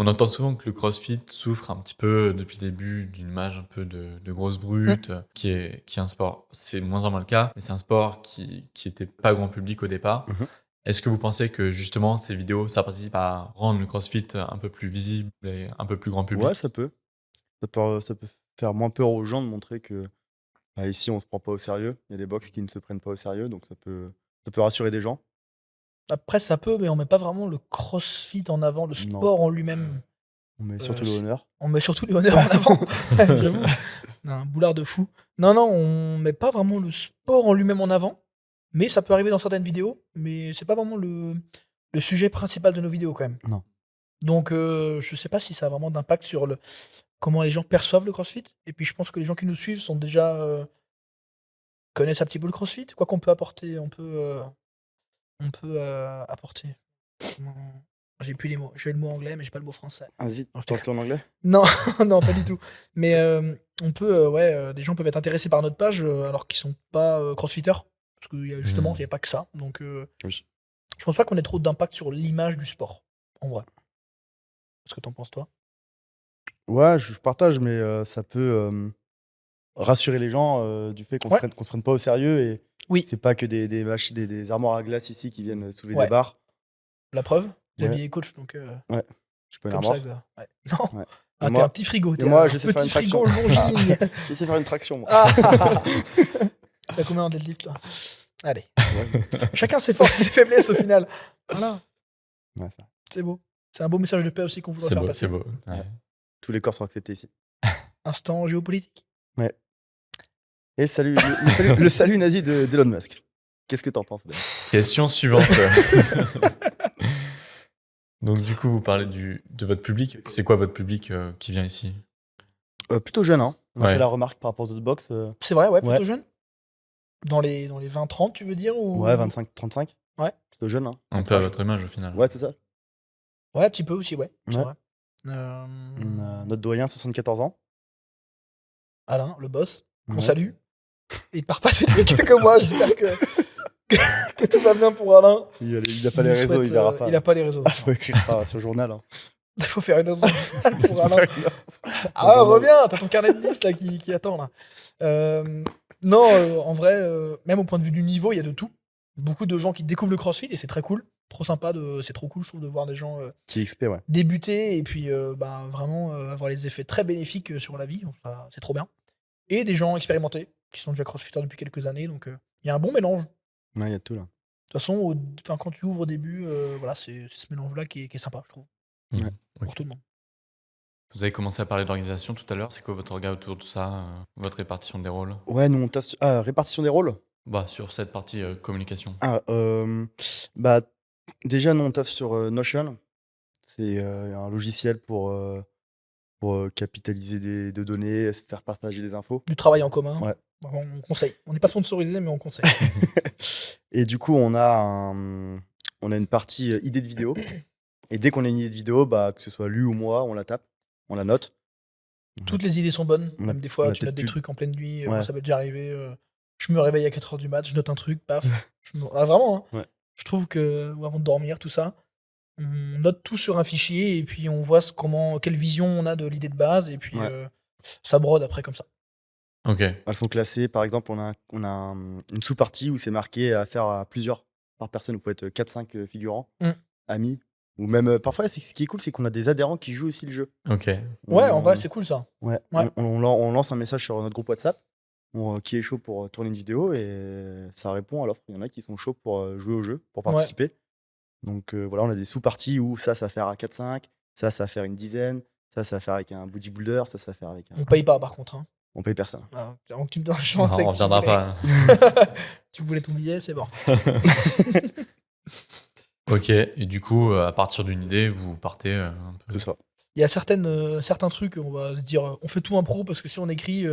On entend souvent que le CrossFit souffre un petit peu depuis le début d'une image un peu de grosse brute, qui est un sport. C'est moins en moins le cas, mais c'est un sport qui était pas grand public au départ.
Mhm.
Est-ce que vous pensez que justement ces vidéos, ça participe à rendre le CrossFit un peu plus visible et un peu plus grand public?
Ouais, ça peut. Ça peut faire moins peur aux gens de montrer que ici, on se prend pas au sérieux. Il y a des box qui ne se prennent pas au sérieux, donc ça peut rassurer des gens.
Après, ça peut, mais on met pas vraiment le CrossFit en avant, le
Non.
sport en lui-même.
On met surtout le honneur.
On met surtout les honneurs en avant. J'avoue. Un boulard de fou. Non, on met pas vraiment le sport en lui-même en avant. Mais ça peut arriver dans certaines vidéos. Mais c'est pas vraiment le sujet principal de nos vidéos quand même.
Non.
Donc je sais pas si ça a vraiment d'impact sur comment les gens perçoivent le CrossFit. Et puis je pense que les gens qui nous suivent sont déjà connaissent un petit peu le CrossFit. Quoi qu'on peut apporter, on peut apporter. J'ai plus les mots. J'ai le mot anglais, mais j'ai pas le mot français.
Vas-y,
Non, je
tente-le en anglais.
Non, non, pas du tout. Mais on peut, des gens peuvent être intéressés par notre page alors qu'ils sont pas crossfitters. Parce que justement, il n'y a pas que ça. Donc,
Oui.
je pense pas qu'on ait trop d'impact sur l'image du sport, en vrai. Qu'est-ce que t'en penses, toi?
Ouais, je partage, mais ça peut rassurer les gens du fait qu'on
Ouais.
se prenne pas au sérieux. Et
Oui.
c'est pas que des armoires à glace ici qui viennent soulever
Ouais.
des barres.
La preuve,
Ouais.
Xavier est coach, donc
Je peux une
comme ça.
armoire.
Ouais. Non,
Ouais.
ah,
Et
t'es
moi-
un petit frigo. T'es
moi,
un
je sais faire
petit
une
frigo
traction.
longiligne.
J'essaie de faire une traction, moi.
Ah. Ça combien en deadlift, toi? Allez.
Ouais.
Chacun ses forces et ses faiblesses au final. Voilà,
Ouais, ça.
c'est beau. C'est un beau message de paix aussi qu'on voudrait
C'est
faire
beau,
passer.
c'est beau. Ouais.
Tous les corps sont acceptés ici.
Instant géopolitique.
Et le salut nazi d'Elon Musk. Qu'est-ce que t'en penses, Ben?
Question suivante. Donc du coup, vous parlez de votre public. C'est quoi votre public qui vient ici?
Plutôt jeune, hein. On a
Ouais.
fait la remarque par rapport aux autres box.
C'est vrai, ouais, plutôt
Ouais.
jeune. Dans les 20-30, tu veux dire ou...
Ouais, 25-35.
Ouais.
Plutôt jeune, hein.
Un peu à votre image au final.
Ouais, c'est ça.
Ouais, un petit peu aussi, ouais. C'est
Ouais.
vrai.
On a notre doyen, 74 ans.
Alain, le boss, qu'on
Ouais.
salue. Il part passer depuis quelques mois, j'espère que tout va bien pour Alain.
Il a pas les
nous
réseaux,
souhaite,
il verra pas.
Il a pas les réseaux.
Ah, faut écrire sur le journal. Hein.
Il faut faire une autre pour
Faut
Alain.
faire une offre.
Ah,
journal.
reviens, t'as ton carnet de 10 là qui attend là. Non, en vrai, même au point de vue du niveau, il y a de tout. Beaucoup de gens qui découvrent le CrossFit et c'est très cool. trop sympa, c'est trop cool, je trouve, de voir des gens
Qui XP, ouais.
débuter et puis vraiment avoir les effets très bénéfiques sur la vie. Donc, c'est trop bien. Et des gens expérimentés qui sont déjà crossfitters depuis quelques années. Donc, il y a un bon mélange. De
Ouais, il y a tout là.
toute façon, quand tu ouvres au début, voilà, c'est ce mélange-là qui est sympa, je trouve,
Mhm.
Ouais.
pour
Ok.
tout le monde.
Vous avez commencé à parler d'organisation tout à l'heure. C'est quoi votre regard autour de ça, votre répartition des rôles?
Ouais, nous, on taffe répartition des rôles.
Bah, sur cette partie communication.
Ah, bah, déjà, nous, on taffe sur Notion. C'est un logiciel pour capitaliser des données, se faire partager des infos.
Du travail en commun.
Ouais.
Vraiment, on conseille. On n'est pas sponsorisé, mais on conseille.
Et du coup, on a une partie idée de vidéo. Et dès qu'on a une idée de vidéo, bah, que ce soit lui ou moi, on la tape, on la note.
Toutes les idées sont bonnes.
On a-
Même des
on
fois,
a
tu notes
peut-être
des
plus-
trucs en pleine nuit.
Ouais.
Moi, ça m'est déjà arrivé. Je me réveille à 4h du mat, je note un truc, paf. Vraiment, hein.
Ouais.
Je trouve que avant de dormir, tout ça, on note tout sur un fichier et puis on voit quelle vision on a de l'idée de base et puis
Ouais.
ça brode après comme ça.
Ok.
Elles sont classées. Par exemple, on a une sous-partie où c'est marqué à faire à plusieurs par personne. Vous pouvez être 4-5 figurants, amis. Ou même, parfois, ce qui est cool, c'est qu'on a des adhérents qui jouent aussi le jeu.
Ok.
Ouais, en
On-
vrai, c'est cool ça.
Ouais.
Ouais.
On lance un message sur notre groupe WhatsApp qui est chaud pour tourner une vidéo et ça répond à l'offre. Il y en a qui sont chauds pour jouer au jeu, pour participer. Donc voilà, on a des sous-parties où ça va faire à 4-5, ça va faire une dizaine, ça va faire avec un bodybuilder, ça va faire avec un...
On paye pas par contre, hein.
On paye personne.
Avant que tu me donnes
Non, on reviendra pas. Hein.
Tu voulais ton billet, c'est bon.
Ok. Et du coup, à partir d'une idée, vous partez un peu.
C'est ça.
Il y a certains trucs, on va se dire, on fait tout impro parce que si on écrit,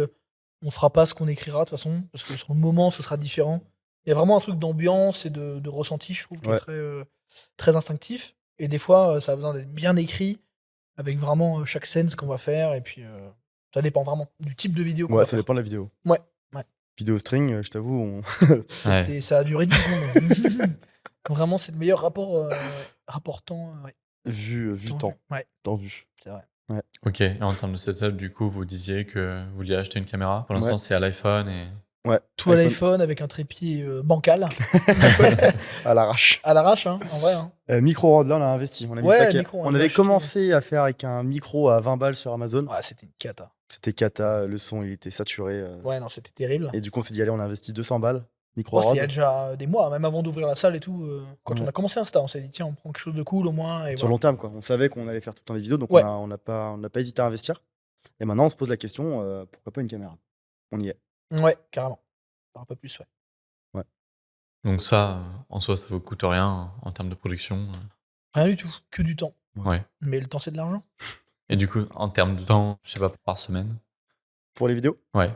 on fera pas ce qu'on écrira de toute façon, parce que sur le moment, ce sera différent. Il y a vraiment un truc d'ambiance et de ressenti, je trouve, qui est très instinctif. Et des fois, ça a besoin d'être bien écrit, avec vraiment chaque scène, ce qu'on va faire, et puis ça dépend vraiment du type de vidéo qu'on
Ouais,
va
ça
faire.
dépend de la vidéo.
Ouais.
Vidéo string, je t'avoue,
Ça a duré 10 secondes. Vraiment, c'est le meilleur rapport temps. Ouais.
vu temps.
Ouais,
Temps vu.
c'est vrai.
Ok. Et en termes de setup, du coup, vous disiez que vous vouliez acheter une caméra. Pour l'instant,
Ouais.
c'est à l'iPhone et.
Ouais.
Tout à l'iPhone avec un trépied bancal.
À l'arrache.
À l'arrache, hein, en vrai. Hein.
Micro, là, on a investi. On a mis
Ouais,
le paquet.
micro, on
On
l'a
avait
acheté.
commencé à faire avec un micro à 20 balles sur Amazon.
Ouais, c'était une cata.
C'était cata, le son il était saturé.
Ouais, non, c'était terrible.
Et du coup, on s'est dit, allez, on a investi 200 balles. Micro
Oh, c'était il y a
Rode.
déjà des mois, même avant d'ouvrir la salle et tout. Quand on
Ouais.
a commencé Insta, on s'est dit, tiens, on prend quelque chose de cool au moins. Et
Sur le
voilà.
long terme, quoi. On savait qu'on allait faire tout le temps des vidéos, donc
Ouais.
on n'a pas hésité à investir. Et maintenant, on se pose la question, pourquoi pas une caméra? On y est.
Ouais, carrément. Un peu plus, ouais.
Donc, ça, en soi, ça vous coûte rien en termes de production.
Rien du tout, que du temps.
Ouais.
Mais le temps, c'est de l'argent.
Et du coup, en termes de temps, je sais pas, par semaine.
Pour les vidéos?
Ouais.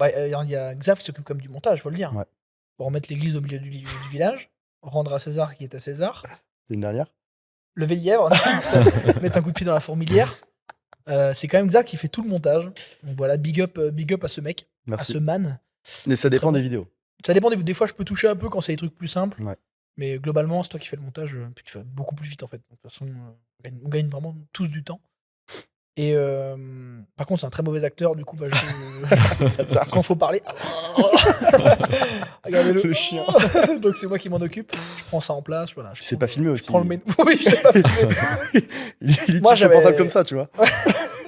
Ouais, il y a Xav qui s'occupe comme du montage, faut le dire.
Ouais.
Pour remettre l'église au milieu du village, rendre à César qui est à César,
C'est une dernière?
lever le lièvre, mettre un coup de pied dans la fourmilière. C'est quand même Xav qui fait tout le montage. Donc voilà, big up à ce mec, à
Merci.
ce man.
Mais ça dépend
bon.
des vidéos.
Ça dépend des fois, je peux toucher un peu quand c'est des trucs plus simples.
Ouais.
Mais globalement, c'est toi qui fais le montage, puis tu fais beaucoup plus vite en fait. Donc, de toute façon, on gagne vraiment tous du temps. Et par contre, c'est un très mauvais acteur, du coup, quand faut parler. Regardez-le.
Le chien.
Donc c'est moi qui m'en occupe. Je prends ça en place. Voilà,
Tu sais pas filmer aussi.
Je prends le menu. Oui, je sais pas filmer.
Il utilise
Moi,
son
j'avais-
portable comme ça, tu vois.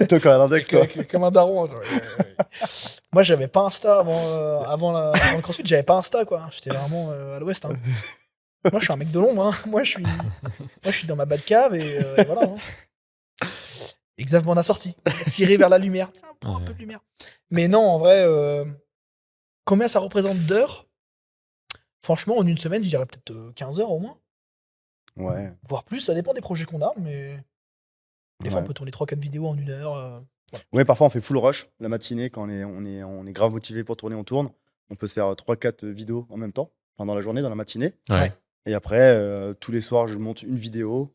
Toi, quand l'index, toi.
Comme un daron. Genre. Moi, j'avais pas Insta avant le CrossFit. J'avais pas Insta, quoi. J'étais vraiment à l'ouest. Hein. Moi, je suis un mec de l'ombre. Hein. Moi, je suis dans ma Batcave et voilà. Hein. Et Xav m'en a sorti. Tiré vers la lumière. Tiens, prends un peu de lumière. Mais non, en vrai, combien ça représente d'heures? Franchement, en une semaine, je dirais peut-être 15 heures au moins.
Ouais.
Voire plus. Ça dépend des projets qu'on a, mais des fois,
Ouais.
on peut tourner 3-4 vidéos en une heure.
Ouais, parfois on fait full rush la matinée quand on est grave motivé pour tourner, on tourne. On peut se faire 3-4 vidéos en même temps, enfin dans la journée, dans la matinée.
Ouais.
Et après, tous les soirs, je monte une vidéo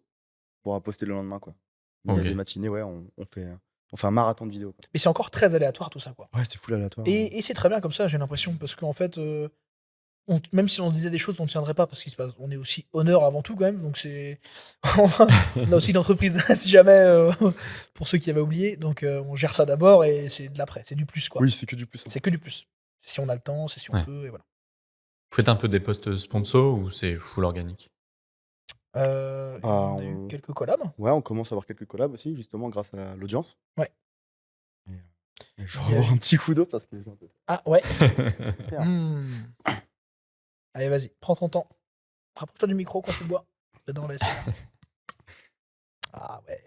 pour poster le lendemain, quoi. Il y a
Ok.
des matinées, ouais, on fait un marathon de vidéos, quoi.
Mais c'est encore très aléatoire tout ça, quoi.
Ouais, c'est full aléatoire.
Et c'est très bien comme ça, j'ai l'impression, parce qu'en fait, même si on disait des choses dont on ne tiendrait pas, parce qu'on est aussi honneur avant tout quand même, donc c'est. On a aussi une entreprise, si jamais, pour ceux qui avaient oublié, donc on gère ça d'abord et c'est de l'après, c'est du plus, quoi.
Oui, c'est que du plus.
C'est que du plus. C'est si on a le temps, c'est si on
Ouais.
peut, et voilà.
Vous faites un peu des posts sponsors ou c'est full organique?
On a eu
on...
quelques collabs.
Ouais, on commence à avoir quelques collabs aussi, justement, grâce à l'audience.
Ouais.
Et je vais avoir un petit coup d'eau parce que j'ai un peu...
Ah ouais.
Tiens.
Allez, vas-y, prends ton temps. Rapproche-toi du micro quand tu bois. J'adore les SMR. Ah ouais.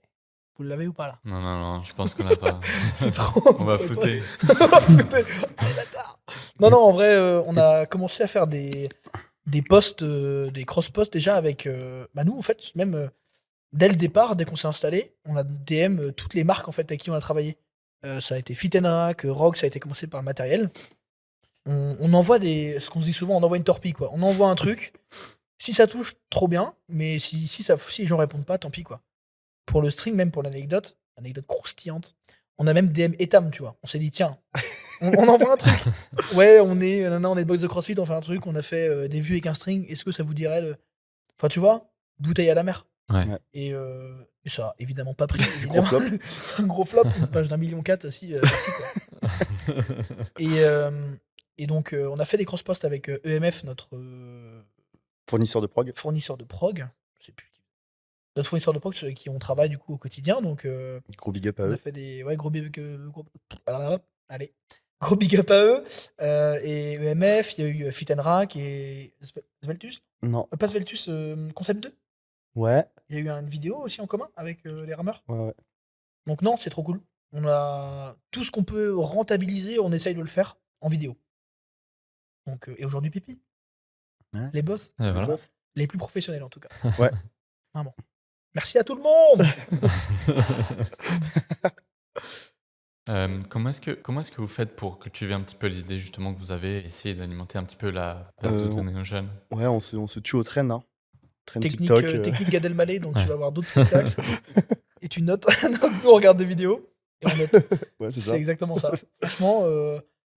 Vous l'avez ou pas là?
Non, je pense qu'on l'a pas.
C'est trop.
On va flouter.
On va flouter. Ah, les bâtards. Non, en vrai, on a commencé à faire des posts, des cross-posts déjà avec. Nous, en fait, même dès le départ, dès qu'on s'est installé, on a DM toutes les marques en fait avec qui on a travaillé. Ça a été Fit & Rack, Rogue, ça a été commencé par le matériel. On envoie ce qu'on se dit souvent, on envoie une torpille quoi. On envoie un truc. Si ça touche, trop bien. Mais si les gens répondent pas, tant pis quoi. Pour le string, même pour l'anecdote croustillante, on a même DM Etam, tu vois. On s'est dit, tiens, on envoie un truc. Ouais, on est box de CrossFit, on fait un truc, on a fait des vues avec un string. Est-ce que ça vous dirait Enfin, tu vois, bouteille à la mer.
Ouais.
Et ça a évidemment pas pris.
Gros flop.
Un gros flop, une page d'1,4 million aussi, merci quoi. Et donc, on a fait des cross-posts avec EMF, notre
Fournisseur de prog.
fournisseur de prog. Je sais plus. Notre fournisseur de prog sur qui on travaille du coup au quotidien. Donc,
Gros big up à
on a
eux.
fait des. Ouais, gros big allez. Gros big up à eux. Et EMF, il y a eu Fit & Rack et Sveltus.
Non.
Pas Sveltus, Concept 2.
Ouais.
Il y a eu une vidéo aussi en commun avec les rameurs.
Ouais.
Donc non, c'est trop cool. On a tout ce qu'on peut rentabiliser, on essaye de le faire en vidéo. Donc, et aujourd'hui, Pipi.
Ouais.
Les boss.
Et voilà.
Les plus professionnels en tout cas.
Ouais.
Vraiment. Merci à tout le monde.
Comment est-ce que vous faites pour cultiver un petit peu les idées justement que vous avez essayé d'alimenter un petit peu la place de Tony Ocean?
Ouais, on se tue au train, hein. Train
Technique,
TikTok.
technique Gad Elmaleh, donc
Ouais.
tu vas avoir d'autres spectacles. Et tu notes. Donc, nous, on regarde des vidéos et on note.
Ouais, c'est
C'est
ça.
exactement ça. Franchement,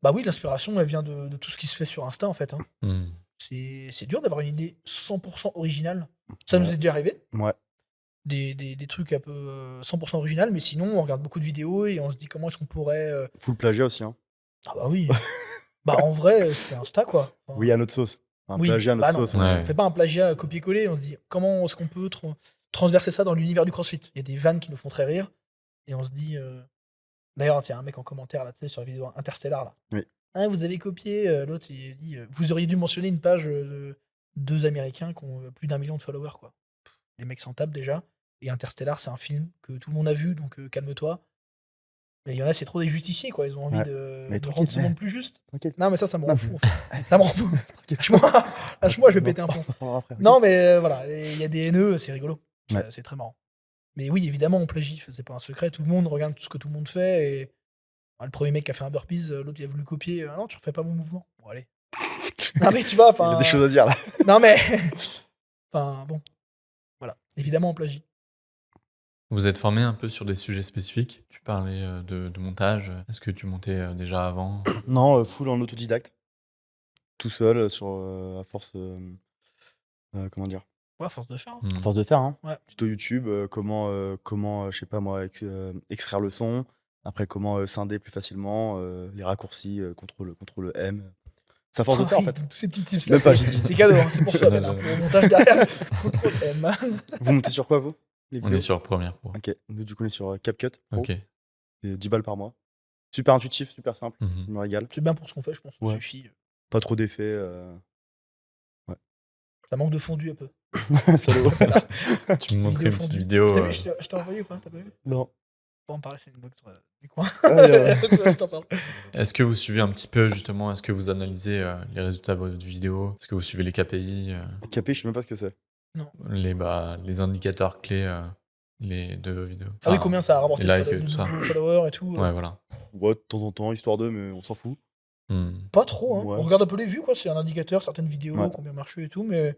bah oui, l'inspiration, elle vient de tout ce qui se fait sur Insta en fait. Hein.
Hmm.
C'est dur d'avoir une idée 100% originale. Ça nous
Ouais.
est déjà arrivé.
Ouais.
Des trucs un peu 100% original, mais sinon, on regarde beaucoup de vidéos et on se dit comment est-ce qu'on pourrait.
Full plagiat aussi, hein.
Ah bah oui. Bah en vrai, c'est Insta quoi. Enfin,
Oui, à notre sauce. Un
oui,
plagiat à notre
bah non,
sauce.
Ouais.
on fait pas un plagiat copier-coller, on se dit comment est-ce qu'on peut transverser ça dans l'univers du CrossFit. Il y a des vannes qui nous font très rire et on se dit. D'ailleurs, tiens, un mec en commentaire là, tu sais, sur la vidéo Interstellar là.
Oui.
Ah, vous avez copié, l'autre il dit vous auriez dû mentionner une page de 2 Américains qui ont plus d'1 million de followers quoi. Les mecs s'en tapent déjà. Et Interstellar, c'est un film que tout le monde a vu, donc calme-toi. Mais il y en a, c'est trop des justiciers, quoi. Ils ont envie
Ouais.
de
Mais
rendre ce
tranquille,
monde plus juste.
T'inquiète.
Non, mais ça me rend
Non,
fou, en fait. Ça me rend fou. Lâche-moi, je vais péter un plomb.
Après.
Non, mais voilà, il y a des haineux, c'est rigolo.
Ouais.
C'est très marrant. Mais oui, évidemment, on plagie, c'est pas un secret. Tout le monde regarde tout ce que tout le monde fait. Et le premier mec qui a fait un burpees, l'autre il a voulu copier. Ah non, tu refais pas mon mouvement. Bon, allez. Non, mais tu vois,
Il y a des choses à dire là.
Non, mais. Enfin, bon. Voilà. Évidemment, on plagie.
Vous êtes formé un peu sur des sujets spécifiques? Tu parlais de montage. Est-ce que tu montais déjà avant?
Non, full en autodidacte. Tout seul, à force. Comment dire?
Ouais, à force de faire. Hein.
Hmm.
À force de faire, hein.
Ouais.
Tuto YouTube, comment je sais pas moi, extraire le son. Après, comment scinder plus facilement, les raccourcis, contrôle M. C'est à force de faire en fait.
Tous ces petits tips
Même
là,
pas,
c'est cadeau, hein, c'est pour toi,
Ouais,
Ben, hein,
j'avoue.
pour le montage derrière. Contrôle M.
Vous montez sur quoi, vous? Les
On
vidéos?
est sur Premiere Pro.
Ok, nous du coup on est sur CapCut Pro.
Ok.
Et 10 balles par mois. Super intuitif, super simple,
Mhm.
je me régale.
C'est bien pour ce qu'on fait, je pense. Ça
Ouais.
suffit.
Pas trop d'effets.
Ça manque de fondu un peu.
Salaud.
Tu me montrais une petite
fondue.
vidéo.
T'as vu, je t'ai envoyé ou pas? T'as pas vu?
Non.
Bon, pareil, c'est une box du coin.
Ouais,
Je t'en parle.
Est-ce que vous suivez un petit peu justement, est-ce que vous analysez les résultats de votre vidéo? Est-ce que vous suivez les KPI,
Capé, je sais même pas ce que c'est.
les indicateurs clés de vos vidéos?
Ah oui,
Enfin,
combien ça a rapporté
les
de
likes, tout ça.
followers et tout.
Ouais, voilà.
Ouais, de temps en temps, histoire d'eux, mais on s'en fout.
Hmm.
Pas trop, hein.
Ouais.
On regarde un peu les vues, quoi. C'est un indicateur, certaines vidéos,
Ouais.
combien marché et tout, mais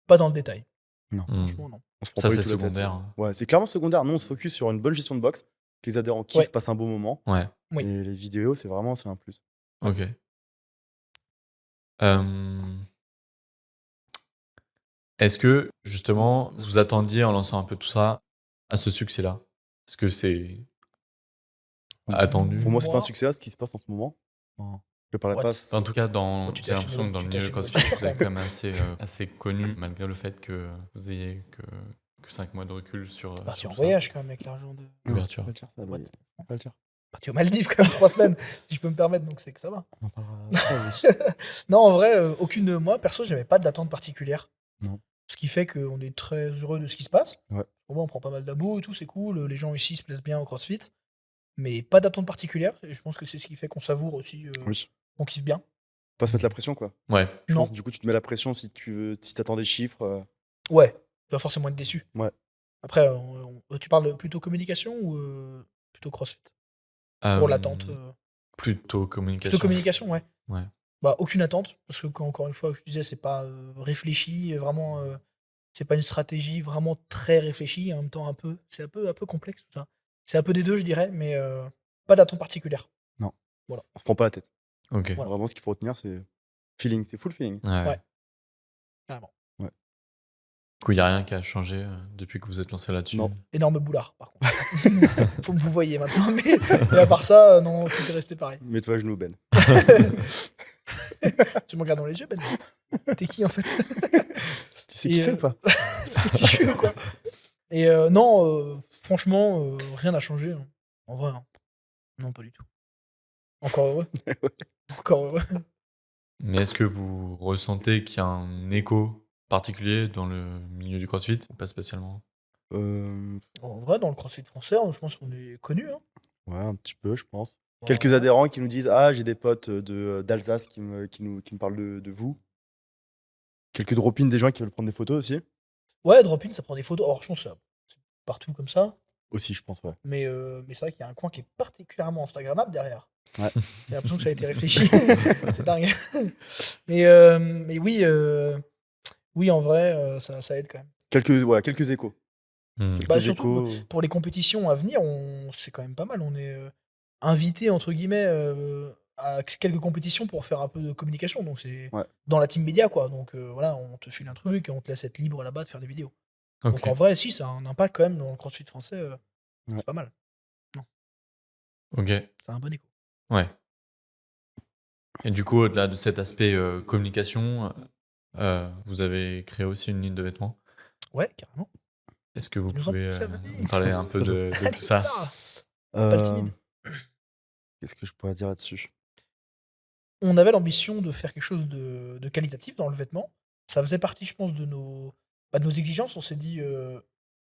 pas dans le détail.
Hmm.
Franchement, non.
On se prend
Ça,
pas du
c'est
tout la tête.
secondaire. Hein.
Ouais, c'est clairement secondaire. Nous, on se focus sur une bonne gestion de box. Que les adhérents kiffent,
Ouais.
passent un bon moment.
Ouais,
Oui.
Et les vidéos, c'est un plus.
ok. Est-ce que, justement, vous attendiez en lançant un peu tout ça à ce succès-là? Est-ce que c'est attendu?
Pour moi, c'est pas un
Moi-
succès, ce qui se passe en ce moment. Enfin, préparais
Ouais,
pas.
Enfin, en tout cas,
Toi, tu t'es
j'ai
acheté
l'impression que dans le
tu t'es
milieu du
acheté une
CrossFit,
voiture,
vous êtes
quand
quand même assez connu, malgré le fait que vous ayez que 5 mois de recul sur,
Parti
sur
en
tout ça.
voyage quand même avec l'argent de.
Non,
Couverture.
faut pas le dire, ça,
What
Loïc. Faut pas le dire.
Parti aux Maldives quand même 3 semaines, si je peux me permettre, donc c'est que ça va.
On en parlera après, oui.
Non, en vrai, aucune. Moi, perso, j'avais pas d'attente particulière.
Non.
Ce qui fait qu'on est très heureux de ce qui se passe.
Ouais.
Au moins, on prend pas mal d'abos et tout, c'est cool. Les gens ici se plaisent bien au CrossFit. Mais pas d'attente particulière. Et je pense que c'est ce qui fait qu'on savoure aussi,
Oui.
on kiffe bien.
Pas se mettre la pression, quoi.
Ouais.
Je
Non.
pense du coup, tu te mets la pression si t'attends des chiffres.
Ouais, tu vas forcément être déçu.
Ouais.
Après, tu parles plutôt communication ou plutôt CrossFit pour l'attente
Plutôt communication.
Plutôt communication, ouais.
Ouais.
Bah, aucune attente, parce que encore une fois, je disais, c'est pas réfléchi, vraiment, c'est pas une stratégie vraiment très réfléchie, en même temps c'est un peu complexe tout ça. C'est un peu des deux, je dirais, mais pas d'attente particulière.
Non.
Voilà.
On se prend pas la tête.
Ok.
Voilà.
Vraiment, ce qu'il faut retenir, c'est feeling. C'est full feeling.
Ouais. Carrément.
Du coup, il n'y a rien qui a changé depuis que vous êtes lancé là-dessus.
Non.
Énorme boulard, par contre. Faut que vous voyez maintenant, mais à part ça, non, tout est resté pareil.
Mets-toi à genoux, Ben.
Tu me regardes dans les yeux, Ben. T'es qui en fait?
Tu sais qui c'est ou pas?
C'est qui je suis ou quoi? Et non, franchement, rien n'a changé. Hein. En vrai, hein. Non, pas du tout. Encore heureux. Encore heureux.
Mais est-ce que vous ressentez qu'il y a un écho particulier dans le milieu du CrossFit ou pas spécialement?
En vrai, dans le CrossFit français, je pense qu'on est connu. Hein.
Ouais, un petit peu, je pense.
Bon,
Quelques adhérents qui nous disent ah, j'ai des potes d'Alsace qui me parlent de vous. Quelques drop-in des gens qui veulent prendre des photos aussi.
Ouais, drop-in, ça prend des photos. Alors, je pense que c'est partout comme ça.
Aussi, je pense, ouais.
Mais c'est vrai qu'il y a un coin qui est particulièrement Instagrammable derrière.
Ouais.
J'ai l'impression que ça a été réfléchi. C'est dingue. Mais oui, en vrai, ça aide quand même.
Quelques échos.
Hmm.
Bah,
Quelques
surtout
échos.
pour les compétitions à venir, c'est quand même pas mal. On est invité, entre guillemets, à quelques compétitions pour faire un peu de communication. Donc, c'est
Ouais.
dans la team média, quoi. Donc, voilà, on te file un truc et on te laisse être libre là-bas de faire des vidéos.
Ok.
Donc, en vrai, si, ça a un impact quand même dans le CrossFit français.
Ouais.
C'est pas mal.
Ok.
Ça a un bon écho.
Ouais. Et du coup, au-delà de cet aspect communication, vous avez créé aussi une ligne de vêtements.
Ouais, carrément.
Est-ce que vous
Nous en
pouvez
poussez, vas-y.
nous parler un peu de tout ça?
Pas le timide.
Qu'est-ce que je pourrais dire là-dessus?
On avait l'ambition de faire quelque chose de qualitatif dans le vêtement. Ça faisait partie, je pense, de nos exigences. On s'est dit,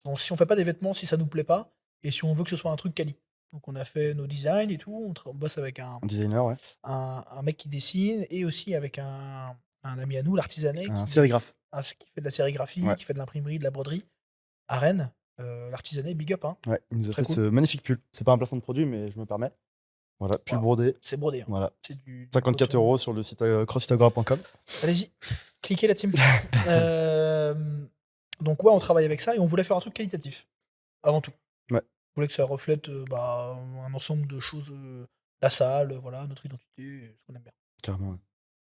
bon, si on fait pas des vêtements, si ça nous plaît pas, et si on veut que ce soit un truc quali. Donc on a fait nos designs et tout. On bosse avec un
Designer, ouais.
mec qui dessine et aussi avec un ami à nous, l'artisanet,
Un sérigraphe.
qui fait de la sérigraphie,
Ouais.
qui fait de l'imprimerie, de la broderie à Rennes. L'artisanet, big up. Hein.
Ouais, il nous a
Très
fait
cool.
ce magnifique pull. C'est pas un placement de produit, mais je me permets. Voilà, pull
Voilà.
brodé.
C'est brodé. Hein.
Voilà.
C'est du
54
coton.
€ sur le site crossfitagora.com.
Allez-y, cliquez la team. Donc ouais, on travaille avec ça et on voulait faire un truc qualitatif, avant tout.
Ouais.
On voulait que ça reflète un ensemble de choses, la salle, voilà, notre identité, ce qu'on aime bien.
Carrément, ouais.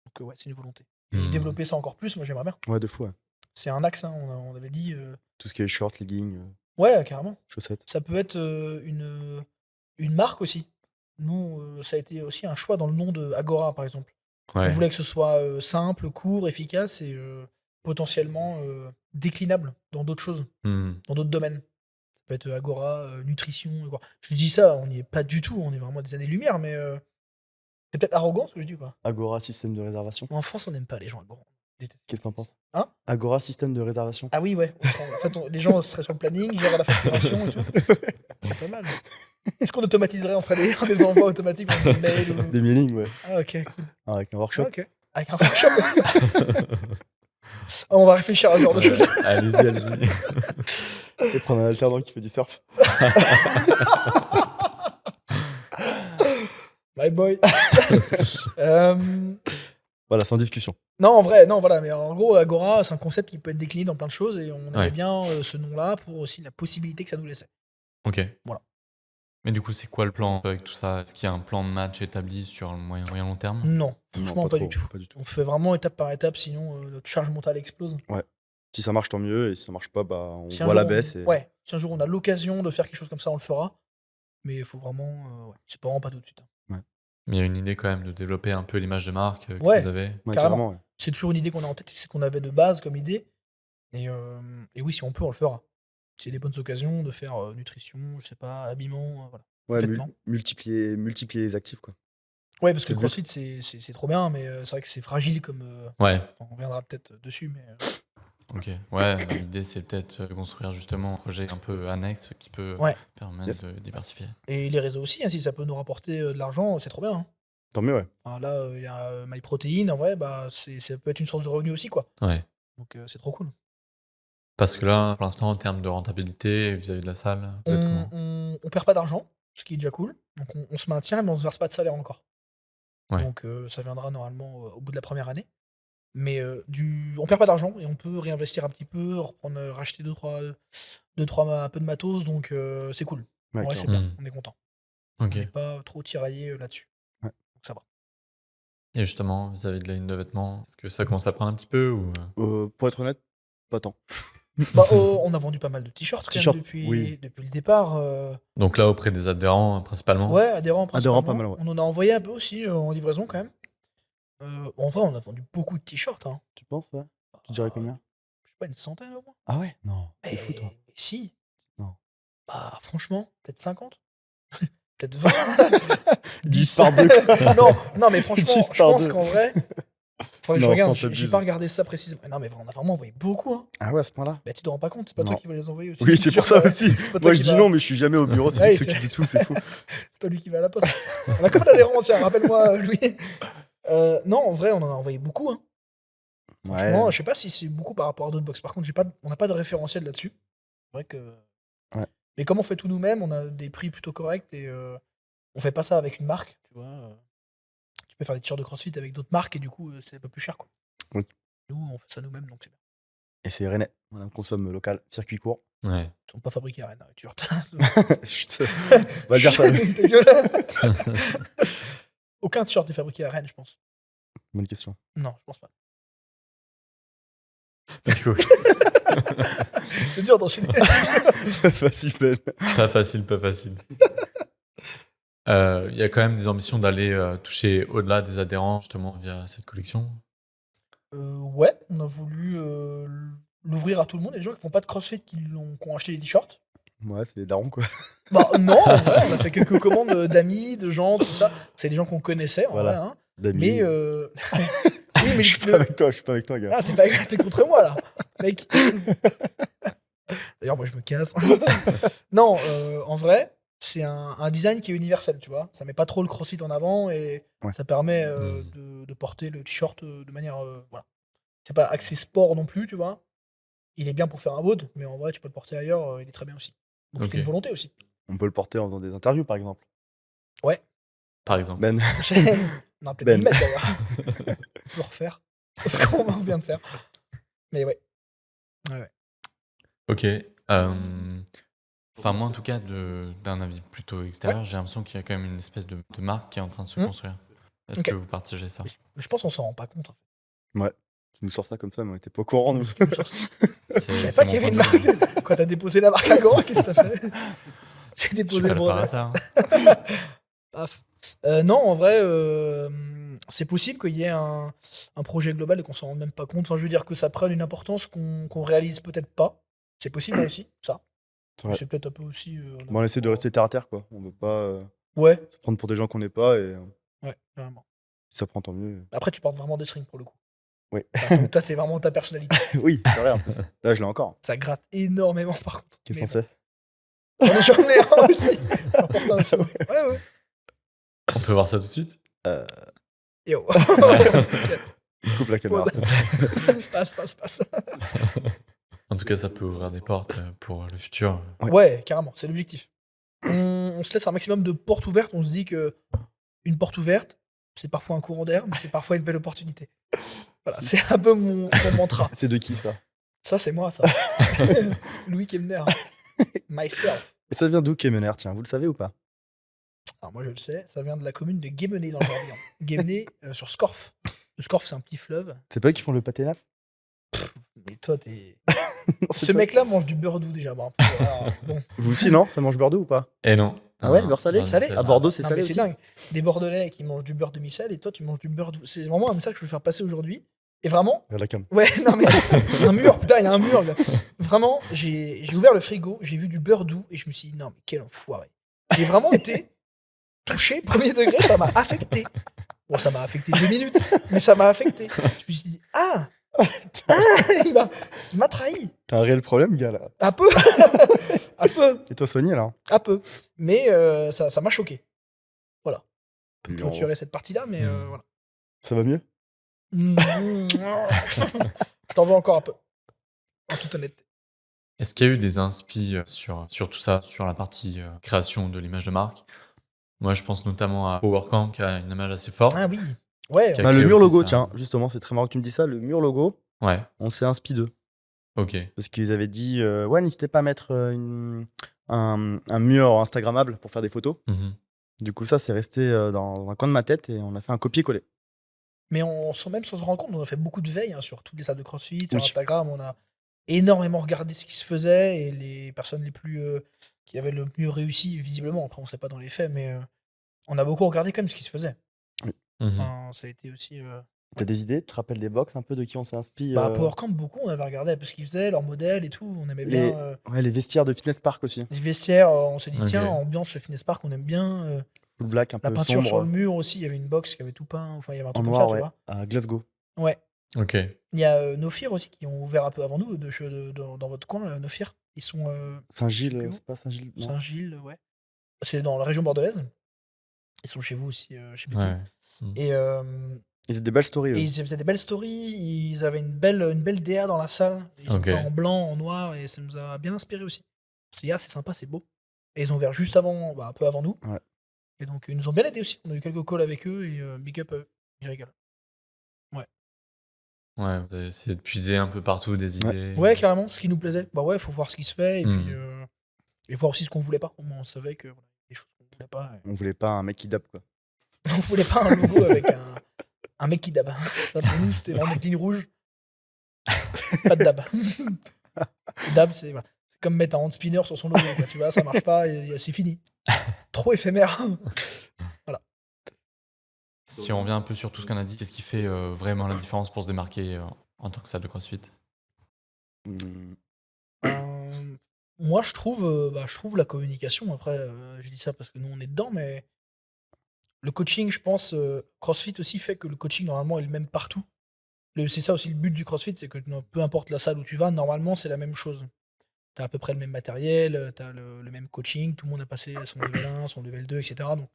Donc ouais, c'est une volonté. Et
Hmm.
développer ça encore plus, moi j'aimerais bien.
Ouais, de fou, ouais.
C'est un axe, hein, on avait dit.
Tout ce qui est short, leggings,
Ouais, carrément.
chaussettes.
Ça peut être une marque aussi. Nous, ça a été aussi un choix dans le nom de Agora, par exemple.
Ouais.
On voulait que ce soit simple, court, efficace et potentiellement déclinable dans d'autres choses,
Hmm.
dans d'autres domaines. Ça peut être Agora, nutrition. Agora. Je dis ça, on n'y est pas du tout, on est vraiment à des années-lumière, mais c'est peut-être arrogant ce que je dis ou pas?
Agora, système de réservation.
En France, on n'aime pas les gens Agora. On déteste.
Qu'est-ce que t'en penses?
Hein?
Agora, système de réservation.
Ah oui, ouais. En fait, les gens seraient sur le planning, gèrent la facturation et tout. C'est pas mal. Est-ce qu'on automatiserait, on ferait des envois automatiques dans des mails ou...
Des mailings, ouais.
Ah ok, cool.
Avec un workshop.
Ah, ok. Avec un workshop aussi. Ah, on va réfléchir à ce genre de choses.
Allez-y, allez-y.
Et prendre un alternant qui fait du surf.
My boy.
Voilà, sans discussion.
Non, en vrai, non, voilà. Mais en gros, Agora, c'est un concept qui peut être décliné dans plein de choses et on aimait
Ouais.
bien ce nom-là pour aussi la possibilité que ça nous laissait.
Ok.
Voilà.
Mais du coup, c'est quoi le plan avec tout ça? Est-ce qu'il y a un plan de match établi sur le moyen long terme?
Non, franchement, pas du tout.
Pas du tout.
On fait vraiment étape par étape, sinon notre charge mentale explose.
Si ça marche, tant mieux. Et si ça marche pas, bah, on
Si un
voit
jour
la baisse. Et...
Ouais, si un jour on a l'occasion de faire quelque chose comme ça, on le fera. Mais il faut vraiment. Ouais, c'est pas vraiment pas tout de suite. Hein.
Ouais.
Mais il y a une idée quand même de développer un peu l'image de marque que
Ouais.
vous avez.
Ouais,
Carrément.
carrément, ouais.
C'est toujours une idée qu'on a en tête, c'est ce qu'on avait de base comme idée. Et oui, si on peut, on le fera. C'est des bonnes occasions de faire nutrition, je sais pas, habillement, voilà.
Ouais,
Vêtements.
multiplier les actifs, quoi.
Ouais, parce que
C'est
le
le but.
CrossFit, c'est trop bien, mais c'est vrai que c'est fragile comme.
Ouais,
On reviendra peut-être dessus, mais.
ok. Ouais, l'idée c'est peut-être de construire justement un projet un peu annexe qui peut
Ouais.
permettre
Yes.
de diversifier.
Et les réseaux aussi, hein, si ça peut nous rapporter de l'argent, c'est trop bien. Hein.
Tant mieux, ouais.
Enfin, là, il y a MyProtein, en vrai, bah, ça peut être une source de revenus aussi, quoi.
Ouais.
Donc c'est trop cool.
Parce que là, pour l'instant, en termes de rentabilité vis-à-vis de la salle, vous êtes comment?
On perd pas d'argent, ce qui est déjà cool. Donc on se maintient, mais on se verse pas de salaire encore.
Ouais.
Donc ça viendra normalement au bout de la première année. Mais on perd pas d'argent et on peut réinvestir un petit peu, reprendre, racheter deux, trois un peu de matos, donc c'est cool.
Ouais,
En vrai, c'est
carrément.
bien, on est content.
Ok.
On n'est pas trop tiraillé là-dessus.
Ouais.
Donc ça va.
Et justement, vis-à-vis de la ligne de vêtements, est-ce que ça commence à prendre un petit peu ou...
Pour être honnête, pas tant.
Bah, on a vendu pas mal de t-shirts quand même
T-shirts,
depuis,
oui.
depuis le départ.
Donc là, auprès des adhérents principalement?
Ouais, adhérents
Adhérents,
principalement.
pas mal, ouais.
On en a envoyé un peu aussi en livraison quand même. En vrai, on a vendu beaucoup de t-shirts. Hein.
Tu penses, ouais? Tu dirais combien?
Je sais pas, une centaine au moins.
Ah ouais? Non, t'es
Mais
fou, toi.
si.
Non.
Bah, franchement, peut-être 50. Peut-être 20.
10 par 2.
non, mais franchement,
10
je
par
pense
2.
qu'en vrai. Faudrait que je
Non,
regarde,
sans
j'ai
t'abuser.
pas regardé ça précisément. Non, mais on a vraiment envoyé beaucoup. Hein.
Ah ouais, à ce point-là?
Bah, tu te rends pas compte, c'est pas toi
Non.
qui vas les envoyer aussi.
Oui, c'est pour ça aussi.
C'est pas toi
Moi, je
qui
dis
va-
non, mais je suis jamais au bureau, c'est
Ouais,
lui qui
c'est-
s'occupe de tout, c'est fou.
C'est pas lui qui va à la poste. On a combien d'adhérents aussi, hein, rappelle-moi, Louis. Non, en vrai, on en a envoyé beaucoup. Hein. Franchement,
Ouais.
je sais pas si c'est beaucoup par rapport à d'autres box. Par contre, on n'a pas de référentiel là-dessus. C'est vrai que.
Ouais.
Mais comme on fait tout nous-mêmes, on a des prix plutôt corrects et on fait pas ça avec une marque, tu vois. Tu peux faire des t-shirts de CrossFit avec d'autres marques et du coup, c'est un peu plus cher, quoi.
Oui.
Nous, on fait ça nous-mêmes, donc c'est bien.
Et c'est rennais. On consomme local, circuit court.
Ouais.
Ils sont pas fabriqués à Rennes, hein, les t-shirts.
Chut. On va dire ça.
Ta gueule. Aucun t-shirt n'est fabriqué à Rennes, je pense.
Bonne question.
Non, je pense pas.
Parce que oui.
C'est dur d'enchaîner.
Facile, Ben.
Pas facile, pas facile. Il y a quand même des ambitions d'aller toucher au-delà des adhérents, justement, via cette collection.
Ouais, on a voulu l'ouvrir à tout le monde. Les gens qui font pas de CrossFit qui ont acheté des t-shirts.
Ouais, c'est des darons, quoi.
Bah non, en vrai, on a fait quelques commandes d'amis, de gens, tout ça. C'est des gens qu'on connaissait, en
Voilà.
vrai. Hein.
D'amis.
Mais oui, mais
Je suis pas avec toi, gars.
Ah, t'es contre moi là, mec. D'ailleurs, moi je me casse. Non, en vrai, c'est un design qui est universel, tu vois. Ça met pas trop le CrossFit en avant et
Ouais.
ça permet
Mm.
de porter le t-shirt de manière. Voilà. C'est pas axé sport non plus, tu vois. Il est bien pour faire un WOD, mais en vrai, tu peux le porter ailleurs, il est très bien aussi. Donc
Ok.
c'est une volonté aussi.
On peut le porter en faisant des interviews, par exemple.
Par exemple.
Ben.
Non, peut-être
Ben.
une mettre d'ailleurs. On peut refaire. Ce qu'on vient de faire. Mais ouais.
Ok. Enfin, moi, en tout cas, d'un avis plutôt extérieur, j'ai l'impression qu'il y a quand même une espèce de marque qui est en train de se construire. Est-ce
Ok.
que vous partagez ça?
Je pense qu'on s'en rend pas compte. En fait.
Tu nous sors ça comme ça, mais on était pas au courant, nous.
Je savais
C'est
pas
mon
qu'il y avait une
point de vue.
marque. Quand t'as déposé la marque à Gand, qu'est-ce que t'as fait? J'ai
Je
déposé
suis
le
pas là par
brevet.
hasard.
Paf. Non, en vrai, c'est possible qu'il y ait un projet global et qu'on s'en rende même pas compte. Enfin, je veux dire que ça prenne une importance qu'on réalise peut-être pas. C'est possible aussi, ça.
C'est vrai.
C'est peut-être un peu aussi.
Bon, on essaie de rester terre à terre, quoi. On veut pas
Ouais,
se prendre pour des gens qu'on n'est pas, et
ouais, carrément.
si ça prend, tant mieux.
Après, tu portes vraiment des strings pour le coup.
Oui.
Enfin, donc toi, c'est vraiment ta personnalité.
Oui, c'est vrai, en plus. Là, je l'ai encore.
Ça gratte énormément, par contre.
Qu'est-ce
Mais
qu'on sait?
J'en ai un aussi. J'en porte un aussi. Ouais.
On peut voir ça tout de suite?
Yo.
Coupe la caméra.
Pause.
s'il te plaît.
Passe.
En tout cas, ça peut ouvrir des portes pour le futur.
Ouais, carrément, c'est l'objectif. On se laisse un maximum de portes ouvertes. On se dit que une porte ouverte, c'est parfois un courant d'air, mais c'est parfois une belle opportunité. Voilà, c'est un peu mon mantra.
C'est de qui, ça?
Ça, c'est moi, ça. Louis Kemner. Myself.
Et ça vient d'où, Kemener? Tiens, vous le savez ou pas?
Alors moi, je le sais, ça vient de la commune de Guémené dans le Morbihan. Guémené sur Scorff. Le Scorff, c'est un petit fleuve.
C'est pas eux qui font le pâté naf?
Mais toi, t'es Ce mec-là mange du beurre doux déjà. Bon, voilà, bon.
Vous aussi, non? Ça mange beurre doux ou pas?
Et non.
Ah ouais,
Non,
beurre salé?
non,
Salé?
À Bordeaux, c'est
Non,
salé
mais c'est
aussi.
dingue. Des Bordelais qui mangent du beurre demi-sel et toi, tu manges du beurre doux. C'est vraiment un message que je veux faire passer aujourd'hui. Et vraiment,
Vers la cam.
ouais, non mais un mur, putain, il y a un mur. Là. Vraiment, j'ai ouvert le frigo, j'ai vu du beurre doux et je me suis dit, non mais quel enfoiré. J'ai vraiment été touché, premier degré, ça m'a affecté. Bon, ça m'a affecté 2 minutes, mais ça m'a affecté. Je me suis dit, il m'a trahi.
T'as un réel problème, gars, là.
Un peu. Un peu.
Et toi, Sony, alors?
Un peu. Mais ça m'a choqué. Voilà. Pour clôturer cette partie-là, mais voilà.
Ça va mieux?
Je t'en veux encore un peu. En toute honnêteté.
Est-ce qu'il y a eu des inspi sur tout ça, sur la partie création de l'image de marque? Moi, je pense notamment à PowerCamp qui a une image assez forte.
Ah oui. Ouais.
Qui a
Bah, le
créé
mur
aussi
logo,
ça.
tiens, justement, c'est très marrant que tu me dis ça. Le mur logo,
Ouais,
on s'est inspiré d'eux.
ok.
Parce qu'ils avaient dit, ouais, n'hésitez pas à mettre un mur Instagrammable pour faire des photos.
Mhm.
Du coup, ça, c'est resté dans un coin de ma tête et on a fait un copier-coller.
Mais même sans se rendre compte, on a fait beaucoup de veille sur toutes les salles de CrossFit, sur
Oui.
Instagram. On a énormément regardé ce qui se faisait et les personnes les plus qui avaient le mieux réussi, visiblement. Après, on ne sait pas dans les faits, mais on a beaucoup regardé quand même ce qui se faisait.
Mhm.
Enfin, ça a été aussi.
T'as des idées? Tu te rappelles des box un peu de qui on s'est inspiré?
PowerCamp, beaucoup, on avait regardé un peu ce qu'ils faisaient, leurs modèles et tout. On aimait bien.
Ouais, les vestiaires de Fitness Park aussi.
Les vestiaires, on s'est dit,
Ok.
tiens, ambiance Fitness Park, on aime bien.
Full black, un
La
peu
peinture
sombre.
sur le mur aussi, il y avait une box qui avait tout peint. Enfin, il y avait un
En
truc comme
noir,
ça,
ouais,
tu vois.
à Glasgow.
Ouais.
Ok.
Il y a Nofir aussi qui ont ouvert un peu avant nous dans votre coin, là, Nofir. Ils sont je sais
Saint-Gilles,
plus où.
c'est pas Saint-Gilles? Non.
Saint-Gilles, ouais. C'est dans la région bordelaise. Ils sont chez vous aussi, je sais plus.
Ouais.
Et,
Ils ont des belles stories, eux.
et ils faisaient des belles stories. Ils avaient une belle DA dans la salle. Ils ont
Ok.
peint en blanc, en noir, et ça nous a bien inspiré aussi. On s'est dit, c'est sympa, c'est beau. Et ils ont ouvert juste avant, un peu avant nous.
Ouais.
Et donc, ils nous ont bien aidés aussi. On a eu quelques calls avec eux et big up à eux. Ils régalent.
Ouais, vous avez essayé de puiser un peu partout des idées.
Ouais, carrément, ce qui nous plaisait. Bah ouais, faut voir ce qui se fait et
Mm.
puis et voir aussi ce qu'on voulait pas. Au moins, on savait que voilà, des choses qu'on voulait pas.
On voulait pas un mec qui dappe, quoi.
On voulait pas un logo avec un mec qui dab. Ça, pour nous, c'était vraiment ligne rouge. Pas de dab. Dab, c'est voilà. C'est comme mettre un hand spinner sur son logo. Quoi. Tu vois, ça marche pas et c'est fini. Trop éphémère.
Si on revient un peu sur tout ce qu'on a dit, qu'est-ce qui fait vraiment la différence pour se démarquer en tant que salle de CrossFit?
Hmm.
Moi, je trouve la communication. Après, je dis ça parce que nous, on est dedans, mais le coaching, je pense, CrossFit aussi fait que le coaching, normalement, est le même partout. C'est ça aussi le but du CrossFit, c'est que peu importe la salle où tu vas, normalement, c'est la même chose. Tu as à peu près le même matériel, tu as le même coaching, tout le monde a passé son level 1, son level 2, etc. Donc,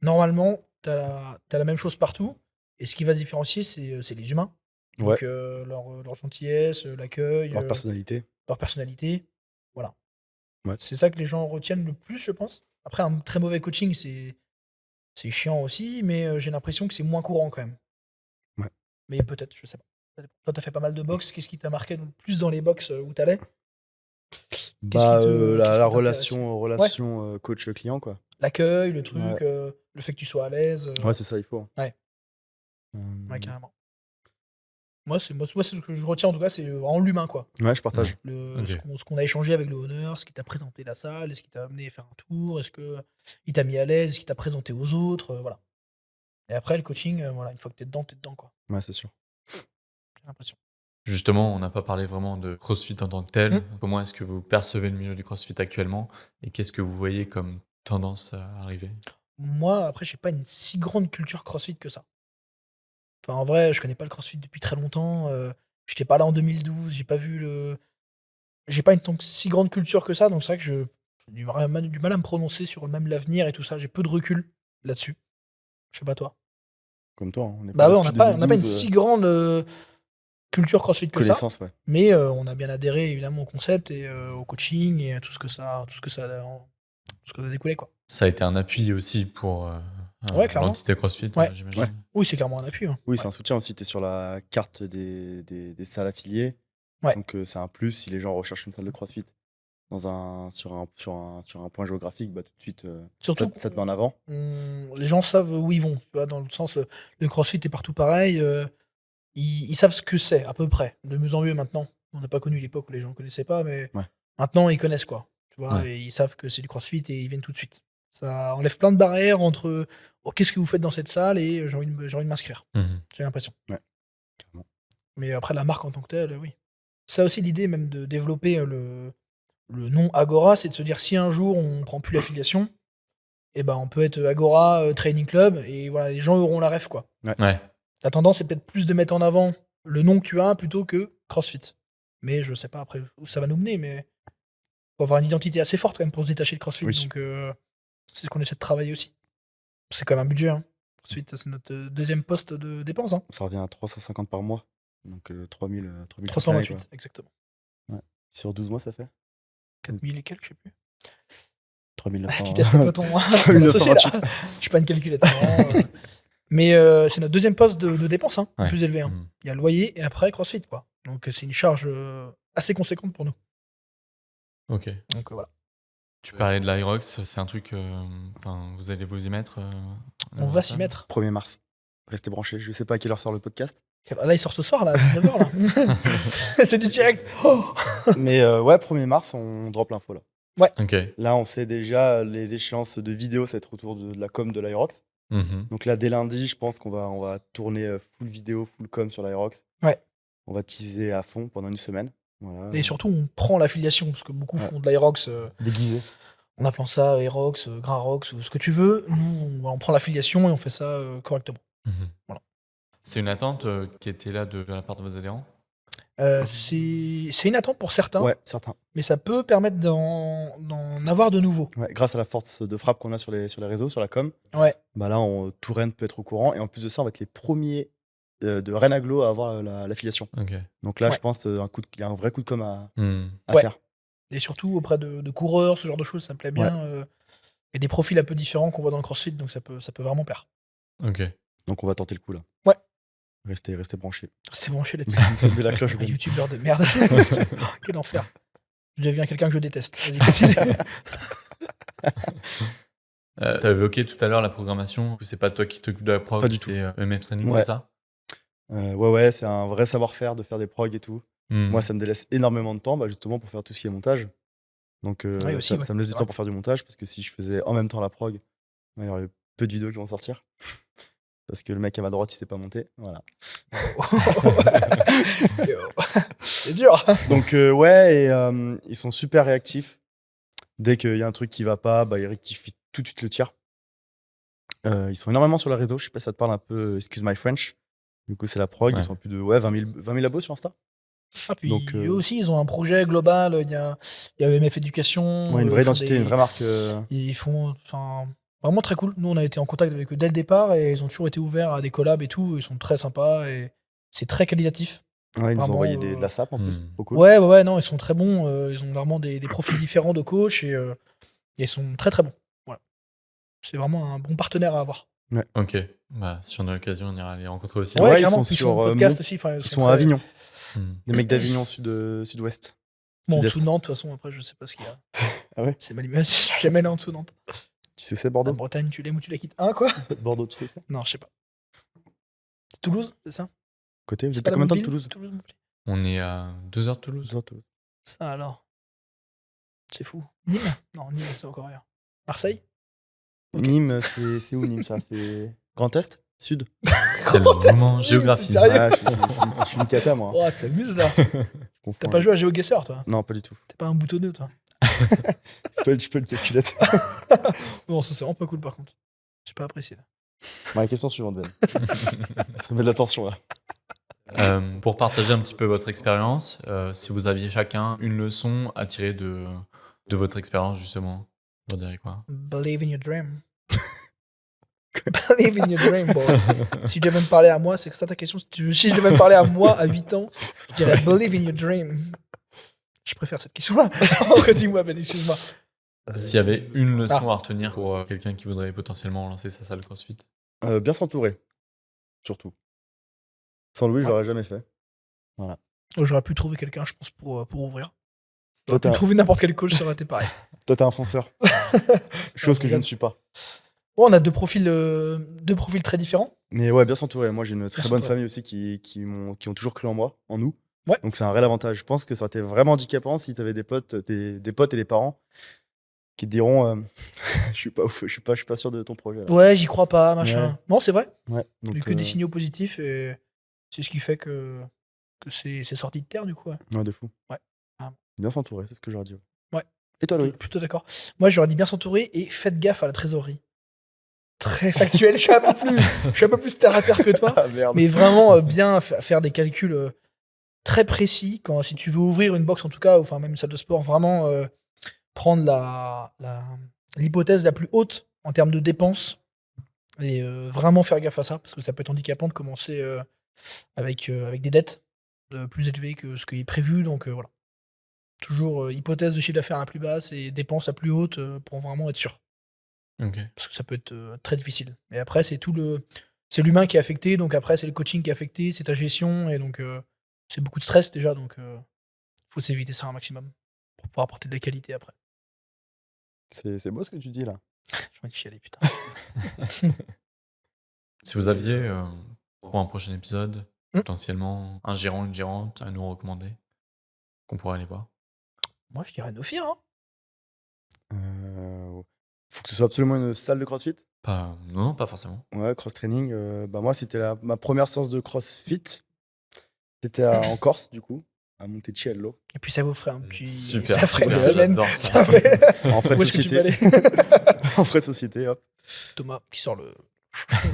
normalement, tu as la même chose partout. Et ce qui va se différencier, c'est les humains. Donc,
Ouais,
leur gentillesse, l'accueil,
leur personnalité.
leur personnalité. Voilà.
Ouais.
C'est ça que les gens retiennent le plus, je pense. Après, un très mauvais coaching, c'est chiant aussi, mais j'ai l'impression que c'est moins courant quand même.
Ouais.
Mais peut-être, je sais pas. Ça dépend. Toi, t'as fait pas mal de box. Qu'est-ce qui t'a marqué le plus dans les box où t'allais?
Bah,
qu'est-ce qui
la
t'intéresse?
relation coach-client, quoi.
L'accueil, le truc,
Ouais.
le fait que tu sois à l'aise.
Ouais, c'est ça, il faut.
Ouais.
Euh,
Ouais, carrément. Moi, c'est ce que je retiens en tout cas, c'est vraiment l'humain, quoi.
Ouais, je partage.
Ok.
Ce qu'on a échangé avec le honneur, ce qui t'a présenté la salle, est-ce qu'il t'a amené faire un tour, est-ce qu'il t'a mis à l'aise, est-ce qu'il t'a présenté aux autres, voilà. Et après, le coaching, voilà, une fois que t'es dedans, quoi.
Ouais, c'est sûr.
J'ai l'impression.
Justement, on n'a pas parlé vraiment de CrossFit en tant que tel. Comment est-ce que vous percevez le milieu du CrossFit actuellement et qu'est-ce que vous voyez comme tendance à arriver?
Moi, après, j'ai pas une si grande culture CrossFit que ça. Enfin, en vrai, je connais pas le CrossFit depuis très longtemps. J'étais pas là en 2012, j'ai pas une si grande culture que ça, donc c'est vrai que j'ai du mal à me prononcer sur même l'avenir et tout ça. J'ai peu de recul là-dessus. Je sais pas toi.
Comme toi, hein, on est
Bah
pas
ouais, on
depuis
n'a pas une
2012,
si grande culture CrossFit que ça.
connaissance, ouais.
Mais on a bien adhéré évidemment au concept et au coaching et à tout ce que ça a découlé, quoi.
Ça a été un appui aussi pour
Ouais, clairement.
l'entité CrossFit,
Ouais.
j'imagine.
Ouais.
Oui, c'est clairement un appui. Hein.
Oui,
Ouais.
c'est un soutien aussi. Tu es sur la carte des salles affiliées.
Ouais.
Donc, c'est un plus si les gens recherchent une salle de CrossFit sur un point géographique, bah, tout de suite,
Surtout
ça te met en avant.
les gens savent où ils vont, tu vois, dans le sens, le CrossFit est partout pareil. Ils savent ce que c'est, à peu près, de mieux en mieux maintenant. On n'a pas connu l'époque où les gens ne connaissaient pas, mais
Ouais.
maintenant, ils connaissent, quoi. Tu vois,
Ouais.
et ils savent que c'est du CrossFit et ils viennent tout de suite. Ça enlève plein de barrières entre qu'est-ce que vous faites dans cette salle et j'ai envie de m'inscrire.
Mhm.
J'ai l'impression.
Ouais, clairement.
Mais après, la marque en tant que telle, oui. Ça aussi, l'idée même de développer le nom Agora, c'est de se dire si un jour on prend plus l'affiliation, et ben on peut être Agora Training Club et voilà, les gens auront la ref, quoi.
Ouais.
La tendance, c'est peut-être plus de mettre en avant le nom que tu as plutôt que CrossFit. Mais je sais pas après où ça va nous mener, mais faut avoir une identité assez forte quand même pour se détacher de CrossFit.
Oui.
Donc c'est ce qu'on essaie de travailler aussi. C'est quand même un budget. Hein. CrossFit, c'est notre deuxième poste de dépense. Hein.
Ça revient à 350 par mois. Donc 3000
328, exactement.
Sur 12 mois, ça fait
4000 et quelques, je sais plus.
3900.
Qui teste un peu ton associé, là.
1928.
Je suis pas une calculette. Mais c'est notre deuxième poste de dépense, hein, le
Ouais.
plus élevé. Hein.
Mhm.
Il y a le loyer et après CrossFit, quoi. Donc c'est une charge assez conséquente pour nous.
Ok.
Donc voilà.
Tu parlais de l'Irox, c'est un truc. Vous allez vous y mettre
On va s'y mettre.
1er mars. Restez branchés. Je sais pas à quelle heure sort le podcast.
Là, il sort ce soir, là, à 19h. Là. C'est du direct. Oh
Mais ouais, 1er mars, on drop l'info là.
Ok.
Là, on sait déjà les échéances de vidéos, ça va être autour de la com de l'Irox.
Mhm.
Donc là, dès lundi, je pense qu'on va tourner full vidéo, full com sur l'Irox.
Ouais.
On va teaser à fond pendant une semaine. Voilà.
Et surtout, on prend l'affiliation, parce que beaucoup
Ouais.
font de l'Aerox,
Déguisé.
en appelant ça Aerox, Grarox, ou ce que tu veux. Nous, on prend l'affiliation et on fait ça correctement.
Mhm.
Voilà.
C'est une attente qui était là de la part de vos adhérents.
C'est une attente pour certains,
Ouais, certains.
mais ça peut permettre d'en avoir de nouveaux.
Ouais, grâce à la force de frappe qu'on a sur les réseaux, sur la com,
Ouais.
bah là, tout Rennes peut être au courant. Et en plus de ça, on va être les premiers de Rennes Aglo à avoir l'affiliation.
Ok.
Donc là,
Ouais.
je pense qu'il y a un vrai coup de com à
Mhm.
Ouais.
faire.
Et surtout auprès de coureurs, ce genre de choses, ça me plaît bien. Et des profils un peu différents qu'on voit dans le CrossFit, donc ça peut vraiment plaire.
Ok.
Donc on va tenter le coup là.
Ouais.
Restez branchés.
C'est branché là-dessus.
Mais la cloche,
Un
bon.
youtubeur de merde. Quel enfer. Je deviens quelqu'un que je déteste. Vas-y, continue.
Tu as évoqué tout à l'heure la programmation. C'est pas toi qui t'occupes de la prog,
Pas du tout.
c'est EMF Training,
Ouais.
c'est ça?
Ouais, c'est un vrai savoir-faire de faire des progs et tout.
Mhm.
Moi, ça me délaisse énormément de temps, justement pour faire tout ce qui est montage. Donc
Oui, aussi,
ça,
ouais,
ça me laisse
c'est
du
vrai.
temps pour faire du montage, parce que si je faisais en même temps la prog, il y aurait peu de vidéos qui vont sortir. Parce que le mec à ma droite, il s'est pas monté. Voilà.
C'est dur.
Donc ouais, et ils sont super réactifs. Dès qu'il y a un truc qui va pas, ils rectifient tout de suite le tir. Ils sont énormément sur les réseaux. Je sais pas si ça te parle un peu, excuse my French. Du coup, c'est la prog.
Ouais.
Ils sont à plus de 20 000 abos sur Insta.
Ah, puis
Donc,
eux aussi, ils ont un projet global. Il y a EMF Éducation.
Ouais, une
ils
vraie
font
identité, une vraie marque.
Ils font. Enfin, vraiment très cool. Nous, on a été en contact avec eux dès le départ et ils ont toujours été ouverts à des collabs et tout. Ils sont très sympas et c'est très qualitatif.
Ouais, ils nous ont
Vraiment,
envoyé de la SAP en plus.
Hmm.
Trop cool.
Ouais, non, ils sont très bons. Ils ont vraiment des profils différents de coach et ils sont très très bons. Voilà. C'est vraiment un bon partenaire à avoir.
Ok. Si on a l'occasion, on ira les rencontrer aussi.
Ouais, ils
clairement.
sont
Puis
sur,
sur le podcast aussi. Enfin,
Ils sont à Avignon.
Hmm.
Des mecs d'Avignon sud-ouest.
Bon, en
Sud-est.
dessous de Nantes, de toute façon, après, je sais pas ce qu'il y a.
Ah ouais.
C'est mal imagé. Je suis jamais allé en dessous de Nantes.
Tu sais où c'est
La
Bordeaux
Bretagne, tu l'aimes ou tu la quittes? Quoi?
Bordeaux, tu sais où c'est
Non, je sais pas. Toulouse, c'est ça?
Côté, vous
C'est
êtes
pas
à
la
combien de temps
même
de
ville
Toulouse
Montpellier.
On est à 2 heures de Toulouse.
Ça alors. C'est fou. Nîmes? Non, Nîmes, c'est encore ailleurs. Marseille? Ok.
Nîmes, c'est où Nîmes ça? C'est Grand Est Sud?
C'est le
Grand Est,
moment
Nîmes,
géographie.
t'es sérieux?
Ah, je suis une cata moi.
Oh, t'amuses là.
Je confonds,
T'as pas
hein.
joué à GeoGuessr, toi?
Non, pas du tout.
T'es pas un boutonneux, toi?
Je peux le calculette.
Non, ça c'est vraiment pas cool par contre. J'ai pas apprécié là.
La question suivante, Ben. Ça met de la tension là.
Pour partager un petit peu votre expérience, si vous aviez chacun une leçon à tirer de votre expérience, justement, vous diriez quoi?
Believe in your dream. Believe in your dream, boy. Si tu devais me parler à moi, c'est ça ta question? Si je devais me parler à moi à 8 ans, je dirais believe in your dream. Je préfère cette question-là. Redis-moi, Ben, excuse-moi.
S'il y avait une leçon à retenir pour quelqu'un qui voudrait potentiellement lancer sa salle CrossFit.
Bien s'entourer. Surtout. Sans Louis, je l'aurais jamais fait.
J'aurais pu trouver quelqu'un, je pense, pour ouvrir.
Toi,
J'aurais pu trouver n'importe quel coach, ça aurait été pareil.
t'es un fonceur. Chose que je ne suis pas.
Bon, on a deux profils très différents.
Mais ouais, bien s'entourer. Moi, j'ai une très
Bien
bonne
s'entourer.
famille aussi qui ont toujours cru en moi, en nous.
Ouais.
Donc c'est un réel avantage. Je pense que ça aurait été vraiment handicapant si tu avais des potes, des potes et des parents qui te diront je suis pas ouf, je suis pas sûr de ton projet. Là.
Ouais, j'y crois pas, machin.
Ouais.
Non, c'est vrai.
Ouais.
Il y a eu
Donc,
que des signaux positifs et c'est ce qui fait que c'est sorti de terre, du coup. Ouais.
ouais, de fou.
Ouais. Ah.
Bien s'entourer, c'est ce que j'aurais dit.
Ouais.
Et toi, Louis?
Plutôt d'accord. Moi, j'aurais dit bien s'entourer et faites gaffe à la trésorerie. Très factuel. Je suis un peu plus terre à terre que toi.
Ah merde.
Mais vraiment, bien faire des calculs très précis. Si tu veux ouvrir une box, en tout cas, ou enfin même une salle de sport, vraiment prendre l'hypothèse la plus haute en termes de dépenses et vraiment faire gaffe à ça, parce que ça peut être handicapant de commencer avec des dettes plus élevées que ce qui est prévu. Donc voilà. Toujours hypothèse de chiffre d'affaires la plus basse et dépenses la plus haute pour vraiment être sûr.
Ok.
Parce que ça peut être très difficile. Et après, c'est l'humain qui est affecté, donc après, c'est le coaching qui est affecté, c'est ta gestion, et donc c'est beaucoup de stress déjà, donc faut s'éviter ça un maximum pour pouvoir apporter de la qualité après.
C'est beau ce que tu dis là.
J'ai envie de chialer, putain.
Si vous aviez, pour un prochain épisode,
Hmm.
potentiellement un gérant, une gérante à nous recommander, qu'on pourrait aller voir.
Moi, je dirais Nofir. Hein.
Faut que ce soit absolument une salle de CrossFit.
Non, pas forcément.
Ouais, cross-training. Moi, c'était ma première séance de CrossFit. C'était en Corse, du coup, à Montecello.
Et puis ça vous ferait un petit.
Super,
Ça ferait une
super,
semaine.
j'adore ça.
Ça ferait-
En frais de
Où est-ce que tu peux
société.
aller
En frais de société, hop.
Thomas qui sort le.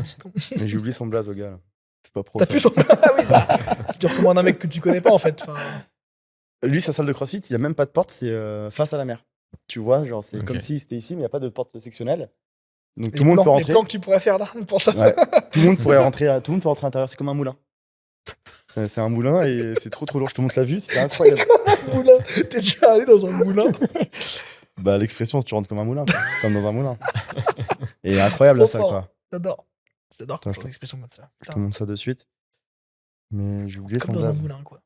piston.
Mais j'ai oublié son blaze au gars, là. C'est pas pro.
T'as
ça.
plus son. Ah oui, bah, tu recommandes un mec que tu connais pas en fait. Enfin,
Lui, sa salle de CrossFit, il n'y a même pas de porte, c'est face à la mer. Tu vois, genre, c'est
Ok.
comme si c'était ici, mais il n'y a pas de porte sectionnelle. Donc
les
tout le monde
plans-
peut
Les
rentrer.
plans que tu pourrais faire là pour ça.
Ouais. Tout le monde pourrait rentrer, tout le monde peut rentrer à l'intérieur, c'est comme un moulin. C'est un moulin et c'est trop lourd. Je te montre la vue, c'était incroyable.
Un moulin. T'es déjà allé dans un moulin.
Bah, l'expression, tu rentres comme un moulin, quoi. Comme dans un moulin. Et incroyable la
Trop
salle,
fort.
quoi.
J'adore
Attends,
quand
je
on
te-
a expression comme ça.
Je te montre ça de suite. Mais j'ai oublié son
Comme dans un
blaze.
moulin, quoi.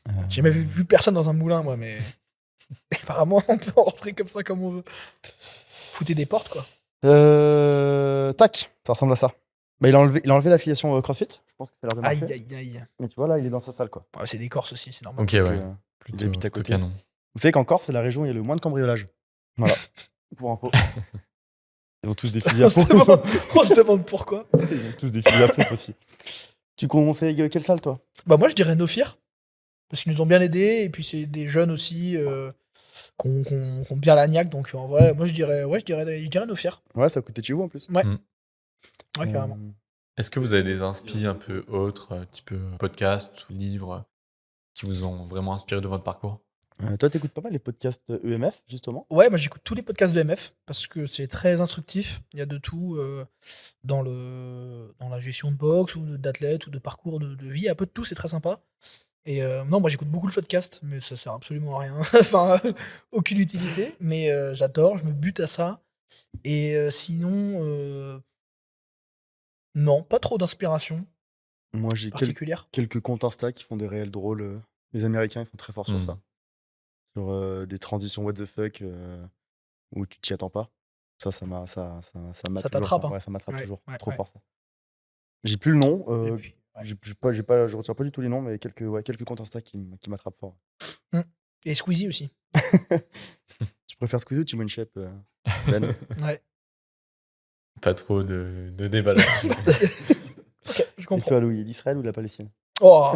Euh,
J'ai jamais vu personne dans un moulin, moi, mais apparemment, on peut rentrer comme ça comme on veut. Foutez des portes, quoi.
Tac, ça ressemble à ça. Bah, il a enlevé l'affiliation CrossFit. Je pense que c'est l'heure de
Aïe,
marcher.
aïe, aïe.
Mais tu vois, là, il est dans sa salle, quoi.
Ouais, c'est des Corses aussi, c'est normal.
Ok,
Donc,
ouais.
il
Plutôt,
habite à
plutôt
côté.
canon.
Vous savez qu'en Corse, c'est la région où il y a le moins de cambriolage. Voilà. Pour info. Ils ont tous des fusils à
On se
pompe.
demande- on se demande pourquoi.
Ils ont tous des fusils à pompe aussi. Tu conseilles quelle salle, toi?
Bah, moi, je dirais Nofir. Parce qu'ils nous ont bien aidés, et puis c'est des jeunes aussi qui ont bien la niaque, donc en vrai, moi, je dirais Nofir.
Ouais, ça coûtait chez vous en plus.
Ouais.
Mm.
Ouais, carrément.
Est-ce que vous avez des inspi un peu autres, type podcast ou livres, qui vous ont vraiment inspiré de votre parcours?
Toi, t'écoutes pas mal les podcasts EMF, justement.
Ouais, moi j'écoute tous les podcasts de MF parce que c'est très instructif. Il y a de tout dans la gestion de boxe ou d'athlète ou de parcours de vie. Un peu de tout, c'est très sympa. Et non, moi j'écoute beaucoup le podcast, mais ça sert absolument à rien. Enfin, aucune utilité. Mais j'adore, je me bute à ça. Et sinon, non, pas trop d'inspiration
Moi, j'ai
particulière.
quelques comptes Insta qui font des réels drôles. Les Américains, ils sont très forts sur
Mm.
ça. Sur des transitions what the fuck où tu t'y attends pas. Ça m'a
Ça
toujours,
t'attrape,
quoi.
hein.
Ouais, ça m'attrape
Ouais,
toujours.
ouais,
C'est trop
ouais.
fort, ça. J'ai plus le nom.
Et puis, ouais.
Je retiens pas du tout les noms, mais quelques comptes Insta qui m'attrapent fort.
Et Squeezie aussi.
Tu préfères Squeezie ou Timon Shape, Ben?
Ouais.
Pas trop de débat là-dessus.
Ok, je
Et
comprends.
toi, Louis, l'Israël ou la Palestine?
Oh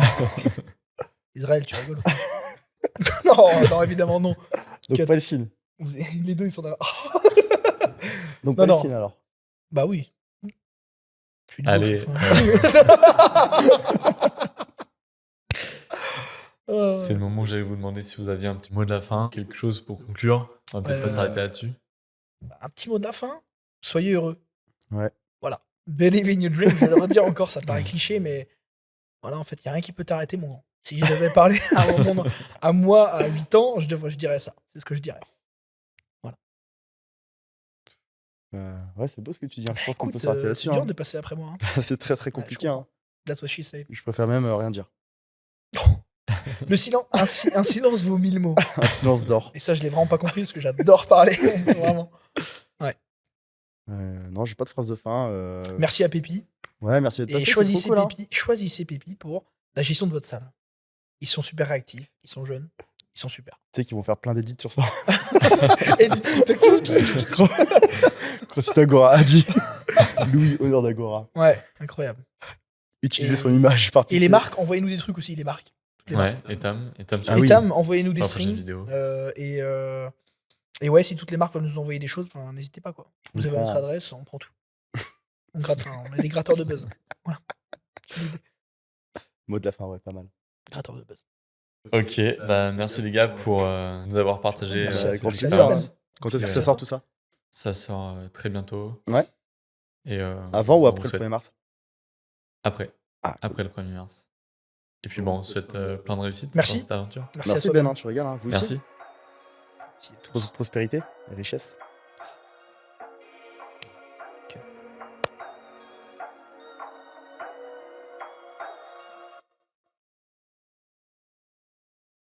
Israël, tu rigoles. non, évidemment non.
Donc
Cut.
Palestine.
Les deux, ils sont d'accord.
Donc
Non, non.
Palestine alors.
Bah oui. Je suis de
Allez,
gauche, enfin.
c'est le moment où j'allais vous demander si vous aviez un petit mot de la fin, quelque chose pour conclure. On va peut-être pas s'arrêter là-dessus.
Un petit mot de la fin. Soyez heureux.
Ouais.
Voilà. Believe in your dream, je vais le redire encore, ça paraît cliché, mais voilà, en fait, il n'y a rien qui peut t'arrêter, mon grand. Si je devais parler à moi à 8 ans, je dirais ça. C'est ce que je dirais.
Ouais, c'est beau ce que tu dis. Je pense qu'on peut
Écoute,
s'arrêter
c'est
là-dessus.
dur
hein.
de passer après moi.
C'est très très
Ouais,
compliqué.
je
hein.
That's what she said.
Je préfère même rien dire.
Le silence, un silence vaut 1000 mots.
Un silence d'or.
Et ça, je l'ai vraiment pas compris parce que j'adore parler. Vraiment.
Non, j'ai pas de phrase de fin.
Merci à Pépi.
Ouais, merci d'être
Et
passé. c'est
choisissez
trop cool, hein.
Pépi pour la gestion de votre salle. Ils sont super réactifs, ils sont jeunes, ils sont super.
Tu sais qu'ils vont faire plein d'édits sur ça.
Et
CrossFit Agora a dit. Louis, honneur d'Agora.
ouais, incroyable.
Utiliser
Et-
son image par
Et les marques, envoyez-nous des trucs aussi, les marques. Toutes les
Ouais,
marques.
et Tam,
Ah
Et
oui.
Tam, envoyez-nous des
Pour la prochaine
strings.
vidéo.
Et ouais, si toutes les marques veulent nous envoyer des choses, n'hésitez pas quoi. Vous avez
comprends.
notre adresse, on prend tout. On gratte, on est des gratteurs de buzz. Voilà. C'est l'idée.
Mot de la fin, ouais, pas mal.
Gratteurs de buzz.
Ok, bah merci les gars pour nous avoir partagé
Merci,
avec
cette
grand plaisir.
expérience.
Quand est-ce que
Ouais.
ça sort tout ça?
Ça sort très bientôt.
Ouais.
Et,
Avant ou
on
après le
souhaite-
1er mars?
Après.
Ah,
Après le 1er mars. Et puis bon, on souhaite plein de réussite
Merci.
dans cette aventure.
Merci à
Merci
toi,
Ben, hein, tu régales. Hein. Vous
Merci.
aussi. Prospérité et richesse.